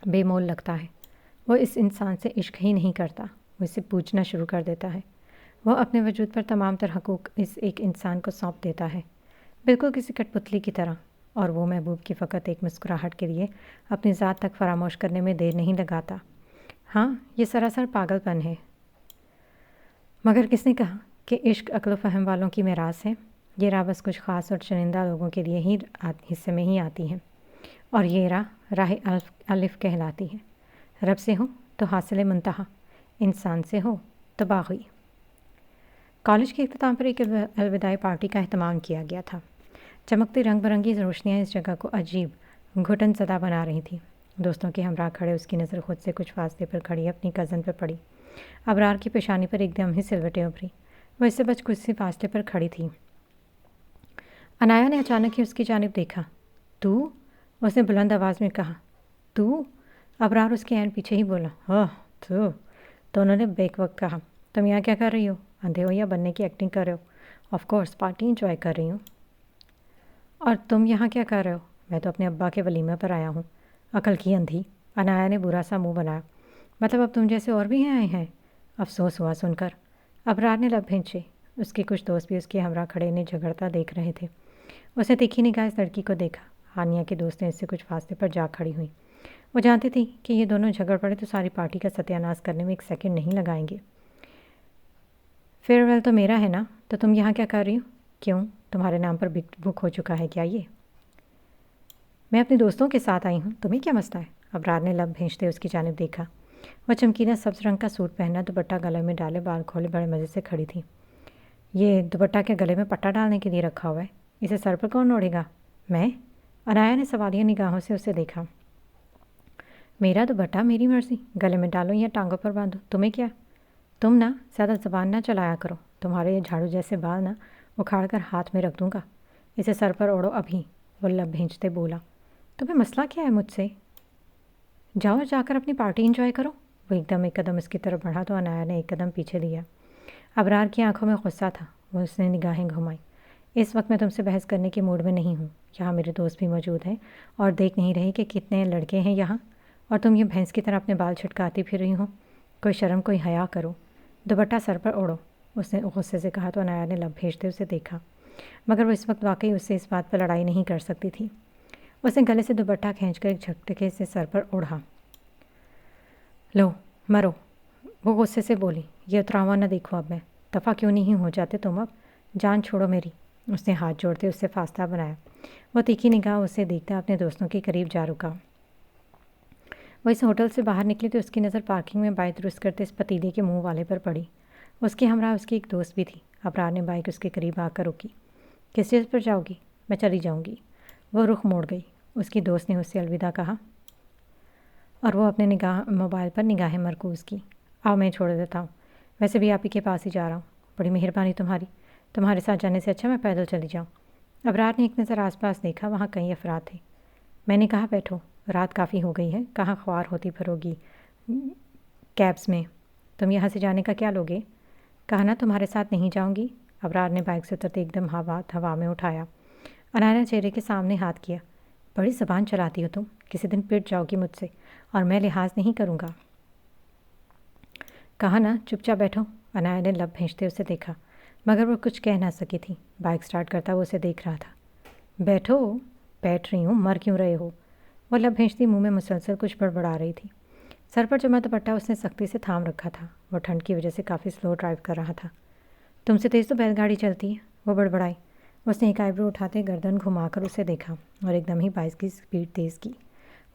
بے مول لگتا ہے۔ وہ اس انسان سے عشق ہی نہیں کرتا، وہ اسے پوجنا شروع کر دیتا ہے۔ وہ اپنے وجود پر تمام تر حقوق اس ایک انسان کو سونپ دیتا ہے، بالکل کسی کٹ پتلی کی طرح، اور وہ محبوب کی فقط ایک مسکراہٹ کے لیے اپنی ذات تک فراموش کرنے میں دیر نہیں لگاتا۔ ہاں، یہ سراسر پاگل پن ہے۔ مگر کس نے کہا کہ عشق عقل و فہم والوں کی میراث ہے؟ یہ راہ بس کچھ خاص اور چنندہ لوگوں کے لیے ہی حصے میں ہی آتی ہے، اور یہ راہ الف کہلاتی ہے۔ رب سے ہو تو حاصل منتہا، انسان سے ہو تو باغی۔ کالج کے اختتام پر ایک الوداعی پارٹی کا اہتمام کیا گیا تھا۔ چمکتی رنگ برنگی روشنیاں اس جگہ کو عجیب گھٹن زدہ بنا رہی تھیں۔ دوستوں کے ہمراہ کھڑے اس کی نظر خود سے کچھ فاصلے پر کھڑی اپنی کزن پر پڑی۔ ابرار کی پیشانی پر ایک دم ہی سلوٹیں ابھری، وہ اس سے بچ کچھ سی فاصلے پر کھڑی تھی۔ عنایا نے اچانک ہی اس کی جانب دیکھا۔ تو؟ اس نے بلند آواز میں کہا۔ تو؟ ابرار اس کے عین پیچھے ہی بولا۔ تو؟ دونوں نے بیک وقت کہا۔ تم یہاں کیا کر رہی ہو؟ اندھے ہو یا بننے کی ایکٹنگ کر رہے ہو؟ آف کورس پارٹی انجوائے کر رہی ہوں۔ اور تم یہاں کیا کر رہے ہو؟ میں تو اپنے ابا کے ولیمے پر آیا ہوں۔ عقل کی اندھی، عنایا نے برا سا منہ بنایا۔ مطلب اب تم جیسے اور بھی آئے ہیں؟ افسوس ہوا سن کر۔ ابرار نے لب بھینچے۔ اس کے کچھ دوست بھی اس کے ہمراہ کھڑے انہیں جھگڑتا دیکھ رہے تھے۔ اس نے تیکھی نگاہ اس لڑکی کو دیکھا۔ ہانیہ کی دوستیں اس سے کچھ فاصلے پر جا کھڑی ہوئیں۔ وہ جانتی تھی کہ یہ دونوں جھگڑ پڑے تو ساری پارٹی کا ستیہ ناش کرنے میں ایک سیکنڈ نہیں لگائیں گے۔ فیئر ویل تو میرا ہے نا، تو تم یہاں کیا کر رہی ہو؟ کیوں، تمہارے نام پر بک ہو چکا ہے کیا یہ؟ میں اپنے دوستوں کے ساتھ آئی ہوں، تمہیں کیا مسئلہ ہے؟ ابرار نے لب بھینچتے اس کی جانب دیکھا۔ وہ چمکیلا سبز رنگ کا سوٹ پہنا، دوپٹہ گلے میں ڈالے، بال کھولے بڑے مزے سے کھڑی تھی۔ یہ دوپٹہ کے گلے میں پٹا ڈالنے کے لیے رکھا ہوا ہے، اسے سر پر کون اوڑھے گا؟ میں؟ عنایا نے سوالیہ نگاہوں سے اسے دیکھا۔ میرا دوپٹہ میری مرضی، گلے میں ڈالو یا ٹانگوں پر باندھو، تمہیں کیا؟ تم نا زیادہ زبان نہ چلایا کرو، تمہارے یہ جھاڑو جیسے بال نا اکھاڑ کر ہاتھ میں رکھ دوں گا، اسے سر پر اوڑھو ابھی، وہ لب بھینچتے بولا۔ تمہیں مسئلہ کیا ہے مجھ سے؟ جاؤ جا کر اپنی پارٹی انجوائے کرو۔ وہ ایک قدم اس کی طرف بڑھا تو عنایا نے ایک قدم پیچھے لیا۔ ابرار کی آنکھوں میں غصہ تھا، وہ اس نے نگاہیں گھمائی۔ اس وقت میں تم سے بحث کرنے کے موڈ میں نہیں ہوں، یہاں میرے دوست بھی موجود ہیں اور دیکھ نہیں رہی کہ کتنے لڑکے ہیں یہاں، اور تم یہ بھینس کی طرح اپنے بال چھٹکاتی پھر رہی ہو؟ کوئی شرم، کوئی حیا کرو، دوپٹہ سر پر اوڑھو، اس نے غصے سے کہا تو عنایا نے لب بھیجتے اسے دیکھا، مگر وہ اس وقت واقعی اس سے اس بات پر لڑائی نہیں کر سکتی تھی۔ اس نے گلے سے دوپٹہ کھینچ کر ایک جھٹکے سے سر پر اوڑھا۔ لو مرو، وہ غصے سے بولی۔ یہ اتراوا نہ دیکھو اب میں، دفعہ کیوں نہیں ہو جاتے تم اب؟ جان چھوڑو میری۔ اس نے ہاتھ جوڑتے اس سے فاصلہ بنایا۔ وہ تیکھی نگاہ اسے دیکھتا اپنے دوستوں کے قریب جا رکا۔ وہ اس ہوٹل سے باہر نکلی تو اس کی نظر پارکنگ میں بائک درست کرتے اس پتیلے کے منہ والے پر پڑی۔ اس کے ہمراہ اس کی ایک دوست بھی تھی۔ ابرار نے بائک اس کے قریب آ کر روکی۔ کس چیز پر جاؤ گی؟ میں چلی جاؤں گی۔ وہ رخ موڑ گئی۔ اس کی دوست نے اس سے الوداع کہا اور وہ اپنے موبائل پر نگاہیں مرکوز کی۔ آؤ میں چھوڑ دیتا ہوں، ویسے بھی آپ ہی کے پاس ہی جا رہا ہوں۔ بڑی مہربانی تمہاری، تمہارے ساتھ جانے سے اچھا میں پیدل چلی جاؤں۔ ابرار نے ایک نظر آس پاس دیکھا، وہاں کئی افراد تھے۔ میں نے کہا بیٹھو، رات کافی ہو گئی ہے، کہاں خوار ہوتی پھرو گی کیبس میں۔ تم یہاں سے جانے کا کیا لوگے؟ کہا نا تمہارے ساتھ نہیں جاؤں گی۔ ابرار نے بائک سے اترتے ایک دم ہوا میں اٹھایا۔ انایا نے چہرے کے سامنے ہاتھ کیا۔ بڑی زبان چلاتی ہو تم، کسی دن پٹ جاؤ گی مجھ سے اور میں لحاظ نہیں کروں گا۔ کہا نا چپ چاپ بیٹھو۔ انایا نے لب بھینچتے اسے دیکھا، مگر وہ کچھ کہہ نہ سکی تھی۔ بائک سٹارٹ کرتا وہ اسے دیکھ رہا تھا۔ بیٹھو۔ بیٹھ رہی ہوں، مر کیوں رہے ہو؟ وہ لب بھینچتی منہ میں مسلسل کچھ بڑبڑا رہی تھی۔ سر پر جمع دوپٹہ اس نے سختی سے تھام رکھا تھا۔ وہ ٹھنڈ کی وجہ سے کافی سلو ڈرائیو کر رہا تھا۔ تم سے تیز تو بیل گاڑی چلتی ہے، وہ بڑبڑائی۔ اس نے ایک آئی برو اٹھاتے گردن گھما کر اسے دیکھا اور ایک دم ہی بائک کی سپیڈ تیز کی۔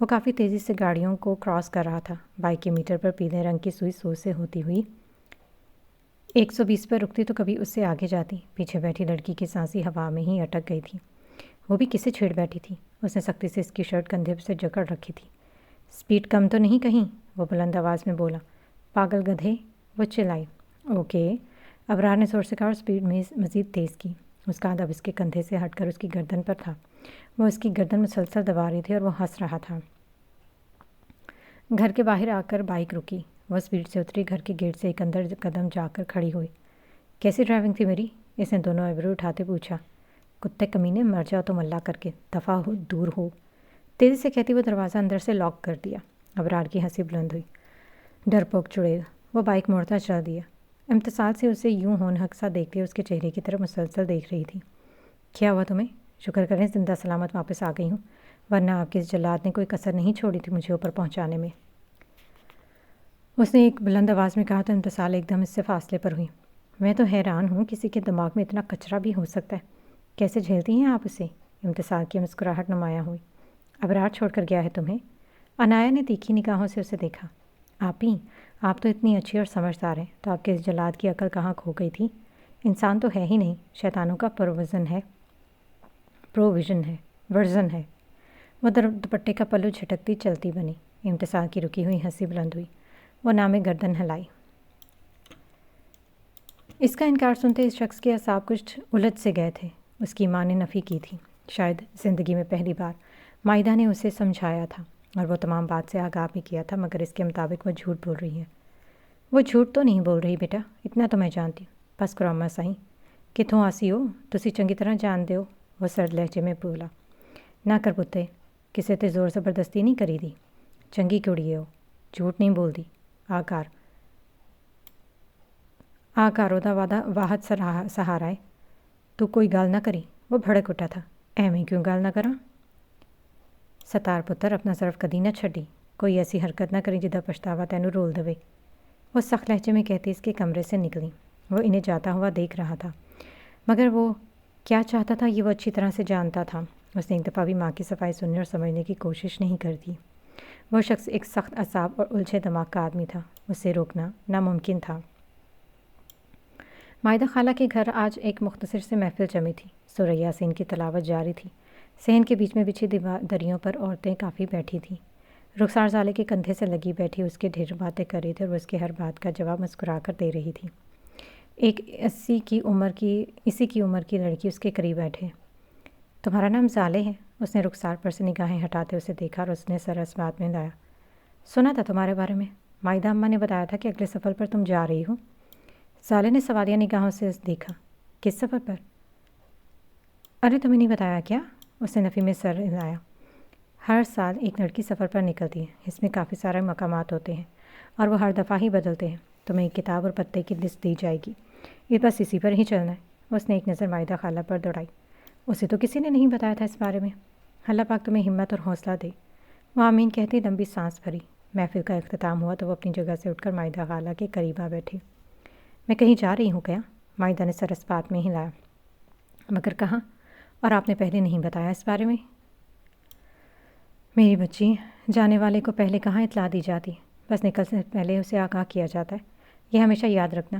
وہ کافی تیزی سے گاڑیوں کو کراس کر رہا تھا۔ بائک کے میٹر پر پیلے رنگ کی سوئی سو سے ہوتی ہوئی 120 پر رکتی تو کبھی اس سے آگے جاتی۔ پیچھے بیٹھی لڑکی کی سانسی ہوا میں ہی اٹک گئی تھی۔ وہ بھی کسے چھیڑ بیٹھی تھی؟ اس نے سختی سے اس کی شرٹ کندھے سے جکڑ رکھی تھی۔ سپیڈ کم تو نہیں کہیں؟ وہ بلند آواز میں بولا۔ پاگل گدھے، وہ چلائی۔ اوکے۔ ابرار نے زور سے کہا اور سپیڈ میں مزید تیز کی۔ اس کا ہاتھ اب اس کے کندھے سے ہٹ کر اس کی گردن پر تھا۔ وہ اس کی گردن مسلسل دبا رہی تھی اور وہ ہنس رہا تھا۔ گھر کے باہر آ کر بائک رکی۔ وہ سپیڈ سے اتری، گھر کے گیٹ سے ایک اندر قدم جا کر کھڑی ہوئی۔ کیسی ڈرائیونگ تھی میری؟ اس نے دونوں ایبرو اٹھاتے پوچھا۔ کتے کمینے، مر جاؤ تم اللہ کر کے، دفعہ ہو دور ہو۔ تیزی سے کہتی وہ دروازہ اندر سے لاک کر دیا۔ ابرار کی ہنسی بلند ہوئی۔ ڈرپوک چڑیل، وہ بائک موڑتا چل دیا۔ امتثال سے اسے یوں ہونہک سا دیکھتے اس کے چہرے کی طرف مسلسل دیکھ رہی تھی۔ کیا ہوا تمہیں؟ شکر کریں زندہ سلامت واپس آ گئی ہوں، ورنہ آپ کے اس جلاد نے کوئی کسر نہیں چھوڑی تھی مجھے اوپر پہنچانے میں۔ اس نے ایک بلند آواز میں کہا تو امتثال ایک دم اس سے فاصلے پر ہوئی۔ میں تو حیران ہوں کسی کے دماغ میں اتنا کچرا بھی ہو سکتا ہے۔ کیسے جھیلتی ہیں آپ اسے؟ امتثال کی مسکراہٹ نمایاں ہوئی۔ ابرار چھوڑ کر گیا ہے تمہیں؟ انایا نے تیکھی نگاہوں سے اسے دیکھا۔ آپ ہی، آپ تو اتنی اچھی اور سمجھدار ہیں، تو آپ کے اس جلاد کی عقل کہاں کھو گئی تھی؟ انسان تو ہے ہی نہیں، شیطانوں کا ورژن ہے۔ وہ دوپٹے کا پلو جھٹکتی چلتی بنی۔ امتثال کی رکی ہوئی ہنسی بلند ہوئی۔ وہ نامے گردن ہلائی۔ اس کا انکار سنتے اس شخص کے اعصاب کچھ الجھ سے گئے تھے۔ اس کی ماں نے نفی کی تھی، شاید زندگی میں پہلی بار مائدہ نے اسے سمجھایا تھا اور وہ تمام بات سے آگاہ بھی کیا تھا، مگر اس کے مطابق وہ جھوٹ بول رہی ہے۔ وہ جھوٹ تو نہیں بول رہی بیٹا، اتنا تو میں جانتی ہوں۔ بس کرو اما سائیں، کتوں آسی ہو تسی چنگی طرح جان دیو، وہ سرد لہجے میں بولا۔ نہ کر پتے، کسے تے زور زبردستی نہیں کری دی، چنگی کڑی ہے وہ، جھوٹ نہیں بول دی۔ آکارو دا واحد سہارا ہے۔ تو کوئی گل نہ کری، وہ بھڑک اٹھا تھا۔ ایویں کیوں گل نہ کراں؟ ستار پتر اپنا ظرف کدی نہ چھڈی، کوئی ایسی حرکت نہ کری جدا پچھتاوا تینوں رول دوے، وہ سخت لہجے میں کہتی اس کے کمرے سے نکلی۔ وہ انہیں جاتا ہوا دیکھ رہا تھا، مگر وہ کیا چاہتا تھا یہ وہ اچھی طرح سے جانتا تھا۔ اس نے ایک دفعہ بھی ماں کی صفائی سننے اور سمجھنے کی کوشش نہیں کرتی۔ وہ شخص ایک سخت اعصاب اور الجھے دماغ کا آدمی تھا، اسے روکنا ناممکن تھا۔ مائدہ خالہ کے گھر آج ایک مختصر سے محفل جمی تھی۔ سورہ یاسین کی تلاوت جاری تھی۔ صحن کے بیچ میں بچھی دریوں پر عورتیں کافی بیٹھی تھیں۔ رخسار زالے کے کندھے سے لگی بیٹھی اس کے ڈھیر باتیں کر رہی تھی اور وہ اس کے ہر بات کا جواب مسکرا کر دے رہی تھی۔ ایک اسی کی عمر کی لڑکی اس کے قریب بیٹھے۔ تمہارا نام زالے ہے؟ اس نے رخسار پر سے نگاہیں ہٹاتے اسے دیکھا اور اس نے سر اس بات میں لایا۔ سنا تھا تمہارے بارے میں، مائدہ اماں نے بتایا تھا کہ اگلے سفر پر تم جا رہی ہو۔ زالے نے سوالیہ نگاہوں سے دیکھا۔ کس سفر پر؟ ارے تمہیں نہیں بتایا کیا؟ اس نے نفی میں سر ہلایا۔ ہر سال ایک لڑکی سفر پر نکلتی ہے، اس میں کافی سارے مقامات ہوتے ہیں اور وہ ہر دفعہ ہی بدلتے ہیں۔ تمہیں ایک کتاب اور پتے کی لسٹ دی جائے گی، یہ بس اسی پر ہی چلنا ہے۔ اس نے ایک نظر مائدہ خالہ پر دوڑائی۔ اسے تو کسی نے نہیں بتایا تھا اس بارے میں۔ اللہ پاک تمہیں ہمت اور حوصلہ دے، وہ آمین کہتی لمبی سانس بھری۔ محفل کا اختتام ہوا تو وہ اپنی جگہ سے اٹھ کر مائدہ خالہ کے قریب آ بیٹھی۔ میں کہیں جا رہی ہوں کیا؟ مائدہ نے سر اس بات میں ہلایا۔ مگر کہاں؟ اور آپ نے پہلے نہیں بتایا اس بارے میں؟ میری بچی، جانے والے کو پہلے کہاں اطلاع دی جاتی، بس نکل سے پہلے اسے آگاہ کیا جاتا ہے، یہ ہمیشہ یاد رکھنا۔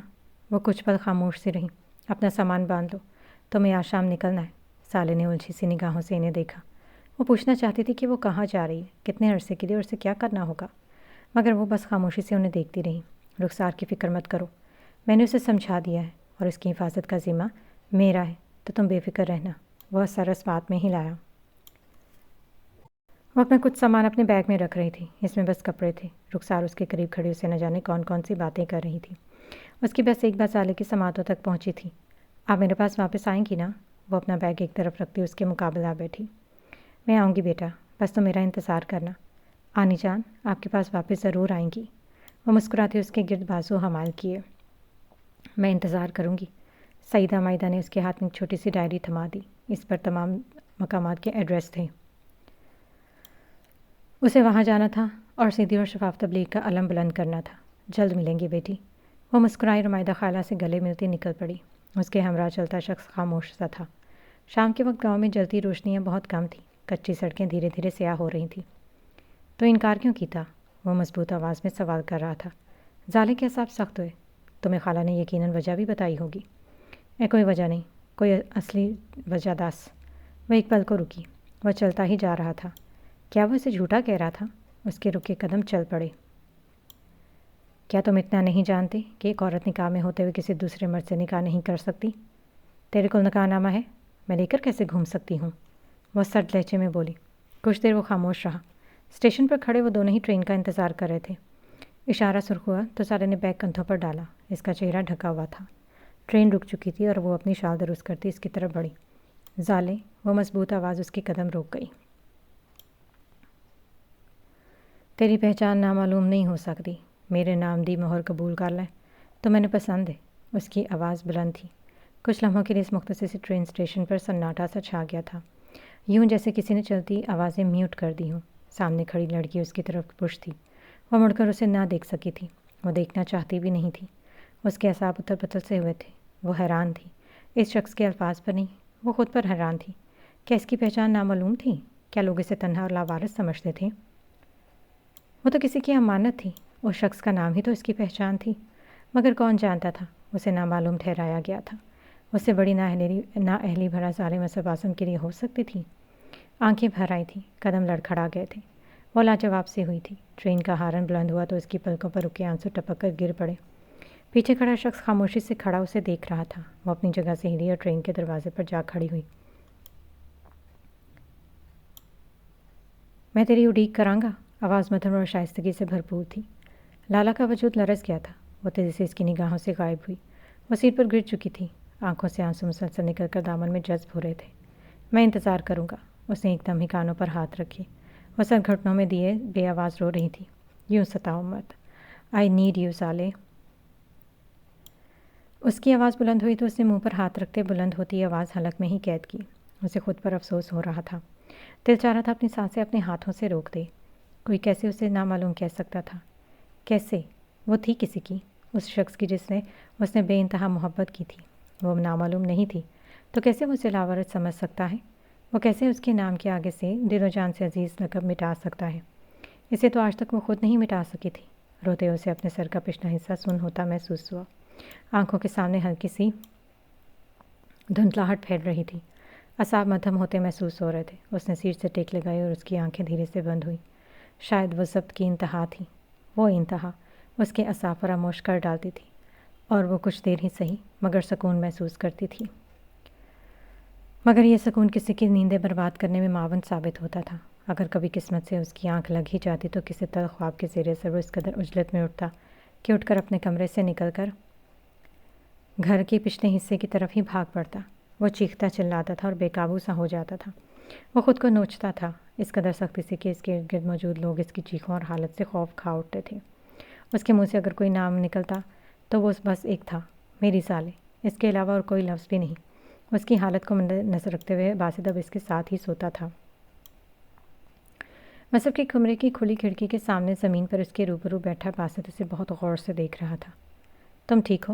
وہ کچھ پل خاموش سی رہیں۔ اپنا سامان باندھ لو، تمہیں آج شام نکلنا ہے۔ سالے نے الجھی سی نگاہوں سے انہیں دیکھا۔ وہ پوچھنا چاہتی تھی کہ وہ کہاں جا رہی ہے، کتنے عرصے کے لیے، اور اسے کیا کرنا ہوگا، مگر وہ بس خاموشی سے انہیں دیکھتی رہی۔ رخسار کی فکر مت کرو، میں نے اسے سمجھا دیا ہے اور اس کی حفاظت کا ذمہ میرا ہے، تو تم بے فکر رہنا۔ وہ سر اس بات میں ہلایا۔ وہ اپنا کچھ سامان اپنے بیگ میں رکھ رہی تھی، اس میں بس کپڑے تھے۔ رخسار اس کے قریب کھڑی اسے نہ جانے کون کون سی باتیں کر رہی تھی۔ اس کی بس ایک بات سالے کی سماعتوں تک پہنچی تھی۔ آپ میرے پاس واپس آئیں گی نا؟ وہ اپنا بیگ ایک طرف رکھتی اس کے مقابل آ بیٹھی۔ میں آؤں گی بیٹا، بس تو میرا انتظار کرنا۔ آنی جان آپ کے پاس واپس ضرور آئیں گی۔ وہ مسکراتے اس کے گرد بازو حمال کیے۔ میں انتظار کروں گی۔ سیدہ مائدہ نے اس کے ہاتھ میں ایک چھوٹی سی ڈائری تھما دی۔ اس پر تمام مقامات کے ایڈریس تھے۔ اسے وہاں جانا تھا اور سیدھی اور شفاف تبلیغ کا علم بلند کرنا تھا۔ جلد ملیں گے بیٹی۔ وہ مسکرائی اور مائدہ خالہ سے گلے ملتی نکل پڑی۔ اس کے ہمراہ چلتا شخص خاموش سا تھا۔ شام کے وقت گاؤں میں جلتی روشنیاں بہت کم تھیں، کچی سڑکیں دھیرے دھیرے سیاہ ہو رہی تھیں۔ تو انکار کیوں کیتا؟ وہ مضبوط آواز میں سوال کر رہا تھا۔ زالے کے اعصاب سخت ہوئے۔ تمہیں خالہ نے یقیناً وجہ بھی بتائی ہوگی۔ کوئی وجہ نہیں، کوئی اصلی وجہ دس۔ وہ ایک پل کو رکی۔ وہ چلتا ہی جا رہا تھا۔ کیا وہ اسے جھوٹا کہہ رہا تھا؟ اس کے رکے قدم چل پڑے۔ کیا تم اتنا نہیں جانتے کہ ایک عورت نکاح میں ہوتے ہوئے کسی دوسرے مرد سے نکاح نہیں کر سکتی؟ تیرے کو نکاح نامہ ہے، میں لے کر کیسے گھوم سکتی ہوں؟ وہ سرد لہجے میں بولی۔ کچھ دیر وہ خاموش رہا۔ اسٹیشن پر کھڑے وہ دونوں ہی ٹرین کا انتظار کر رہے تھے۔ اشارہ سرخ ہوا تو سالے نے بیگ کندھوں پر ڈالا۔ اس کا چہرہ ڈھکا ہوا تھا۔ ٹرین رک چکی تھی اور وہ اپنی شال درست کرتی اس کی طرف بڑھی۔ زالے، وہ مضبوط آواز اس کے قدم روک گئی۔ تیری پہچان نامعلوم نہیں ہو سکتی، میرے نام دی مہر قبول کر لیں تو میں نے پسند ہے۔ اس کی آواز بلند تھی۔ کچھ لمحوں کے لیے اس مختصر سے ٹرین اسٹیشن پر سناٹا سا چھا گیا تھا، یوں جیسے کسی نے چلتی آوازیں میوٹ کر دی ہوں۔ سامنے کھڑی لڑکی اس کی طرف پش تھی۔ وہ مڑ کر اسے نہ دیکھ سکی تھی، وہ دیکھنا چاہتی بھی نہیں تھی۔ اس کے اعصاب اتل پتل سے ہوئے تھے۔ وہ حیران تھی، اس شخص کے الفاظ پر نہیں، وہ خود پر حیران تھی۔ کیا اس کی پہچان نامعلوم تھی؟ کیا لوگ اسے تنہا اور لاوارث سمجھتے تھے؟ وہ تو کسی کی امانت تھی، اس شخص کا نام ہی تو اس کی پہچان تھی، مگر کون جانتا تھا اسے نامعلوم ٹھہرایا گیا تھا۔ اس سے بڑی نااہلی بھرا ظالم اثر اعظم کے لیے ہو سکتی تھی؟ آنکھیں بھر آئی تھیں، قدم لڑکھڑا گئے تھے۔ وہ لاجواب سی ہوئی تھی۔ ٹرین کا ہارن بلند ہوا تو اس کی پلکوں پر رکے آنسو ٹپک کر گر پڑے۔ پیچھے کھڑا شخص خاموشی سے کھڑا اسے دیکھ رہا تھا۔ وہ اپنی جگہ سے ہلی اور ٹرین کے دروازے پر جا کھڑی ہوئی۔ میں تیری اڈیک کراں گا، آواز مدھم اور شائستگی سے بھرپور تھی۔ لالا کا وجود لرز گیا تھا۔ وہ تیزی سے اس کی نگاہوں سے غائب ہوئی۔ وہ سیٹ پر گر چکی تھی، آنکھوں سے آنسو مسلسل نکل کر دامن میں جذب ہو رہے تھے۔ میں انتظار کروں گا۔ اس نے ایک دم ہی کانوں پر ہاتھ رکھے۔ وہ سر گھٹنوں میں دیے بے آواز رو رہی تھی۔ یوں ستاؤ مت، آئی نیڈ یو سالے۔ اس کی آواز بلند ہوئی تو اس نے منہ پر ہاتھ رکھتے بلند ہوتی آواز حلق میں ہی قید کی۔ اسے خود پر افسوس ہو رہا تھا۔ دل چاہ رہا تھا اپنی سانسیں اپنے ہاتھوں سے روک دے۔ کوئی کیسے اسے نامعلوم کہہ سکتا تھا؟ کیسے؟ وہ تھی کسی کی، اس شخص کی جس نے اس نے بے انتہا محبت کی تھی۔ وہ نامعلوم نہیں تھی تو کیسے وہ اسے لاورث سمجھ سکتا ہے؟ وہ کیسے اس کے نام کے آگے سے دل و جان سے عزیز لقب مٹا سکتا ہے؟ اسے تو آج تک وہ خود نہیں مٹا سکی تھی۔ روتے اسے اپنے سر کا پچھلا حصہ سن ہوتا محسوس ہوا۔ آنکھوں کے سامنے ہلکی سی دھندلاہٹ پھیل رہی تھی۔ اعصاب مدھم ہوتے محسوس ہو رہے تھے۔ اس نے سیٹ سے ٹیک لگائی اور اس کی آنکھیں دھیرے سے بند ہوئی۔ شاید وہ ضبط کی انتہا تھی۔ وہ انتہا اس کے اعصاب فراموش کر ڈالتی تھی، اور وہ کچھ دیر ہی سہی مگر سکون محسوس کرتی تھی۔ مگر یہ سکون کسی کی نیندیں برباد کرنے میں معاون ثابت ہوتا تھا۔ اگر کبھی قسمت سے اس کی آنکھ لگ ہی جاتی تو کسی تلخ خواب کے زیر اثر وہ اس قدر عجلت میں اٹھتا کہ اٹھ کر اپنے کمرے سے نکل کر گھر کے پچھلے حصے کی طرف ہی بھاگ پڑتا۔ وہ چیختا چلاتا تھا اور بے قابو سا ہو جاتا تھا۔ وہ خود کو نوچتا تھا اس قدر سختی سے کہ اس کے ارد گرد موجود لوگ اس کی چیخوں اور حالت سے خوف کھا اٹھتے تھے۔ اس کے منہ سے اگر کوئی نام نکلتا تو وہ بس ایک تھا، میری سالے۔ اس کے علاوہ اور کوئی لفظ بھی نہیں۔ اس کی حالت کو نظر رکھتے ہوئے باسط اب اس کے ساتھ ہی سوتا تھا۔ مصرف کے کمرے کی کھلی کھڑکی کے سامنے زمین پر اس کے روبرو بیٹھا باسط اسے بہت غور سے دیکھ رہا تھا۔ تم ٹھیک ہو؟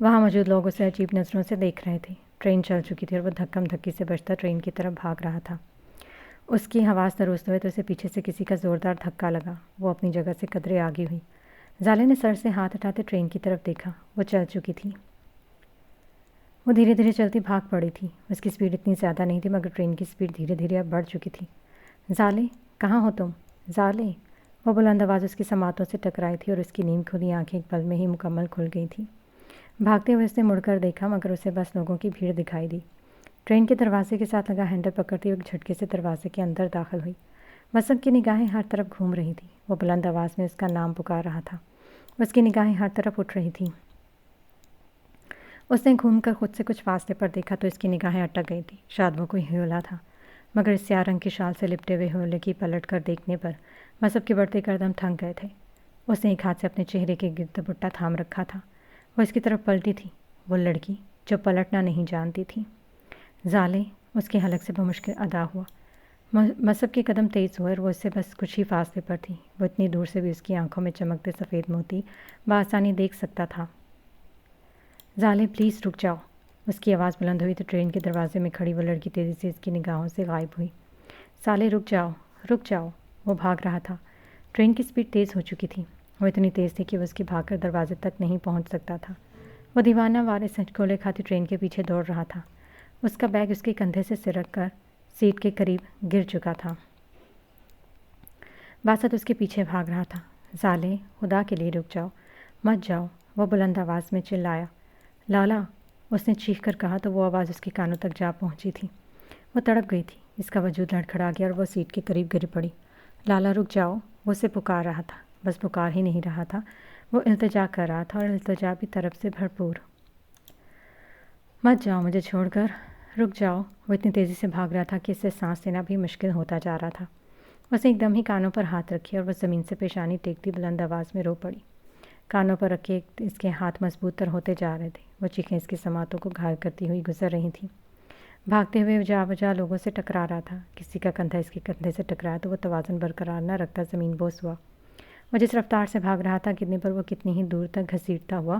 وہاں موجود لوگ اسے عجیب نظروں سے دیکھ رہے تھے۔ ٹرین چل چکی تھی اور وہ دھکم دھکی سے بچتا ٹرین کی طرف بھاگ رہا تھا۔ اس کی حواس درست ہوئے تو اسے پیچھے سے کسی کا زوردار دھکا لگا۔ وہ اپنی جگہ سے قدرے آگے ہوئی۔ زالے نے سر سے ہاتھ ہٹاتے ٹرین کی طرف دیکھا۔ وہ چل چکی تھی۔ وہ دھیرے دھیرے چلتی بھاگ پڑی تھی۔ اس کی سپیڈ اتنی زیادہ نہیں تھی مگر ٹرین کی سپیڈ دھیرے دھیرے اب بڑھ چکی تھی۔ زالے، کہاں ہو تم؟ زالے! وہ بلند آواز اس کی سماعتوں سے ٹکرائی تھی اور اس کی نیم کھلی آنکھیں ایک پل میں ہی مکمل کھل گئی تھیں۔ بھاگتے ہوئے اس نے مڑ کر دیکھا مگر اسے بس لوگوں کی بھیڑ دکھائی دی۔ ٹرین کے دروازے کے ساتھ لگا ہینڈل پکڑتی ہوئے ایک جھٹکے سے دروازے کے اندر داخل ہوئی۔ مسب کی نگاہیں ہر طرف گھوم رہی تھیں۔ وہ بلند آواز میں اس کا نام پکار رہا تھا۔ اس کی نگاہیں ہر طرف اٹھ رہی تھیں۔ اس نے گھوم کر خود سے کچھ فاصلے پر دیکھا تو اس کی نگاہیں اٹک گئی تھیں۔ شاید وہ کوئی ہیولا تھا مگر اس سیاہ رنگ کی شال سے لپٹے ہوئے ہیولے کی پلٹ کر دیکھنے پر مسب کے بڑھتے قدم تھک گئے تھے۔ اس نے ایک ہاتھ سے اپنے چہرے کے گرد دوپٹہ تھام رکھا تھا۔ وہ اس کی طرف پلٹی تھی، وہ لڑکی جو پلٹنا نہیں جانتی تھی۔ زالے! اس کے حلق سے بمشکل ادا ہوا۔ مسب کے قدم تیز ہوئے اور وہ اس سے بس کچھ ہی فاصلے پر تھی۔ وہ اتنی دور سے بھی اس کی آنکھوں میں چمکتے سفید موتی بآسانی دیکھ سکتا تھا۔ زالے پلیز رک جاؤ۔ اس کی آواز بلند ہوئی تو ٹرین کے دروازے میں کھڑی وہ لڑکی تیزی سے اس کی نگاہوں سے غائب ہوئی۔ زالے رک جاؤ، رک جاؤ۔ وہ بھاگ رہا تھا۔ ٹرین کی سپیڈ تیز ہو چکی تھی۔ وہ اتنی تیز تھی کہ وہ اس کی بھاگ کر دروازے تک نہیں پہنچ سکتا تھا۔ وہ دیوانہ وار اس گولے کھاتی ٹرین کے پیچھے دوڑ رہا تھا۔ اس کا بیگ اس کے کندھے سے سرک کر سیٹ کے قریب گر چکا تھا۔ باسط اس کے پیچھے بھاگ رہا تھا۔ زالے، خدا کے لیے رک جاؤ، مت جاؤ، وہ بلند آواز میں چلایا۔ لالا! اس نے چیخ کر کہا تو وہ آواز اس کے کانوں تک جا پہنچی تھی۔ وہ تڑپ گئی تھی۔ اس کا وجود لڑکھڑا گیا اور وہ سیٹ کے قریب گر پڑی۔ لالا رک جاؤ! وہ اسے پکار رہا تھا، بس پکار ہی نہیں رہا تھا، وہ التجا کر رہا تھا اور التجا بھی طرف سے بھرپور۔ مت جاؤ مجھے چھوڑ کر، رک جاؤ۔ وہ اتنی تیزی سے بھاگ رہا تھا کہ اس سے سانس لینا بھی مشکل ہوتا جا رہا تھا۔ اس نے ایک دم ہی کانوں پر ہاتھ رکھے اور وہ زمین سے پیشانی ٹیکتی بلند آواز میں رو پڑی۔ کانوں پر رکھے اس کے ہاتھ مضبوط تر ہوتے جا رہے تھے۔ وہ چیخیں اس کی سماعتوں کو گھائل کرتی ہوئی گزر رہی تھیں۔ بھاگتے ہوئے جا بجا لوگوں سے ٹکرا رہا تھا۔ کسی کا کندھا اس کے کندھے سے ٹکرایا تو وہ توازن برقرار نہ رکھتا زمین بوس ہوا۔ وہ جس رفتار سے بھاگ رہا تھا گرنے پر وہ کتنی ہی دور تک گھسیٹتا ہوا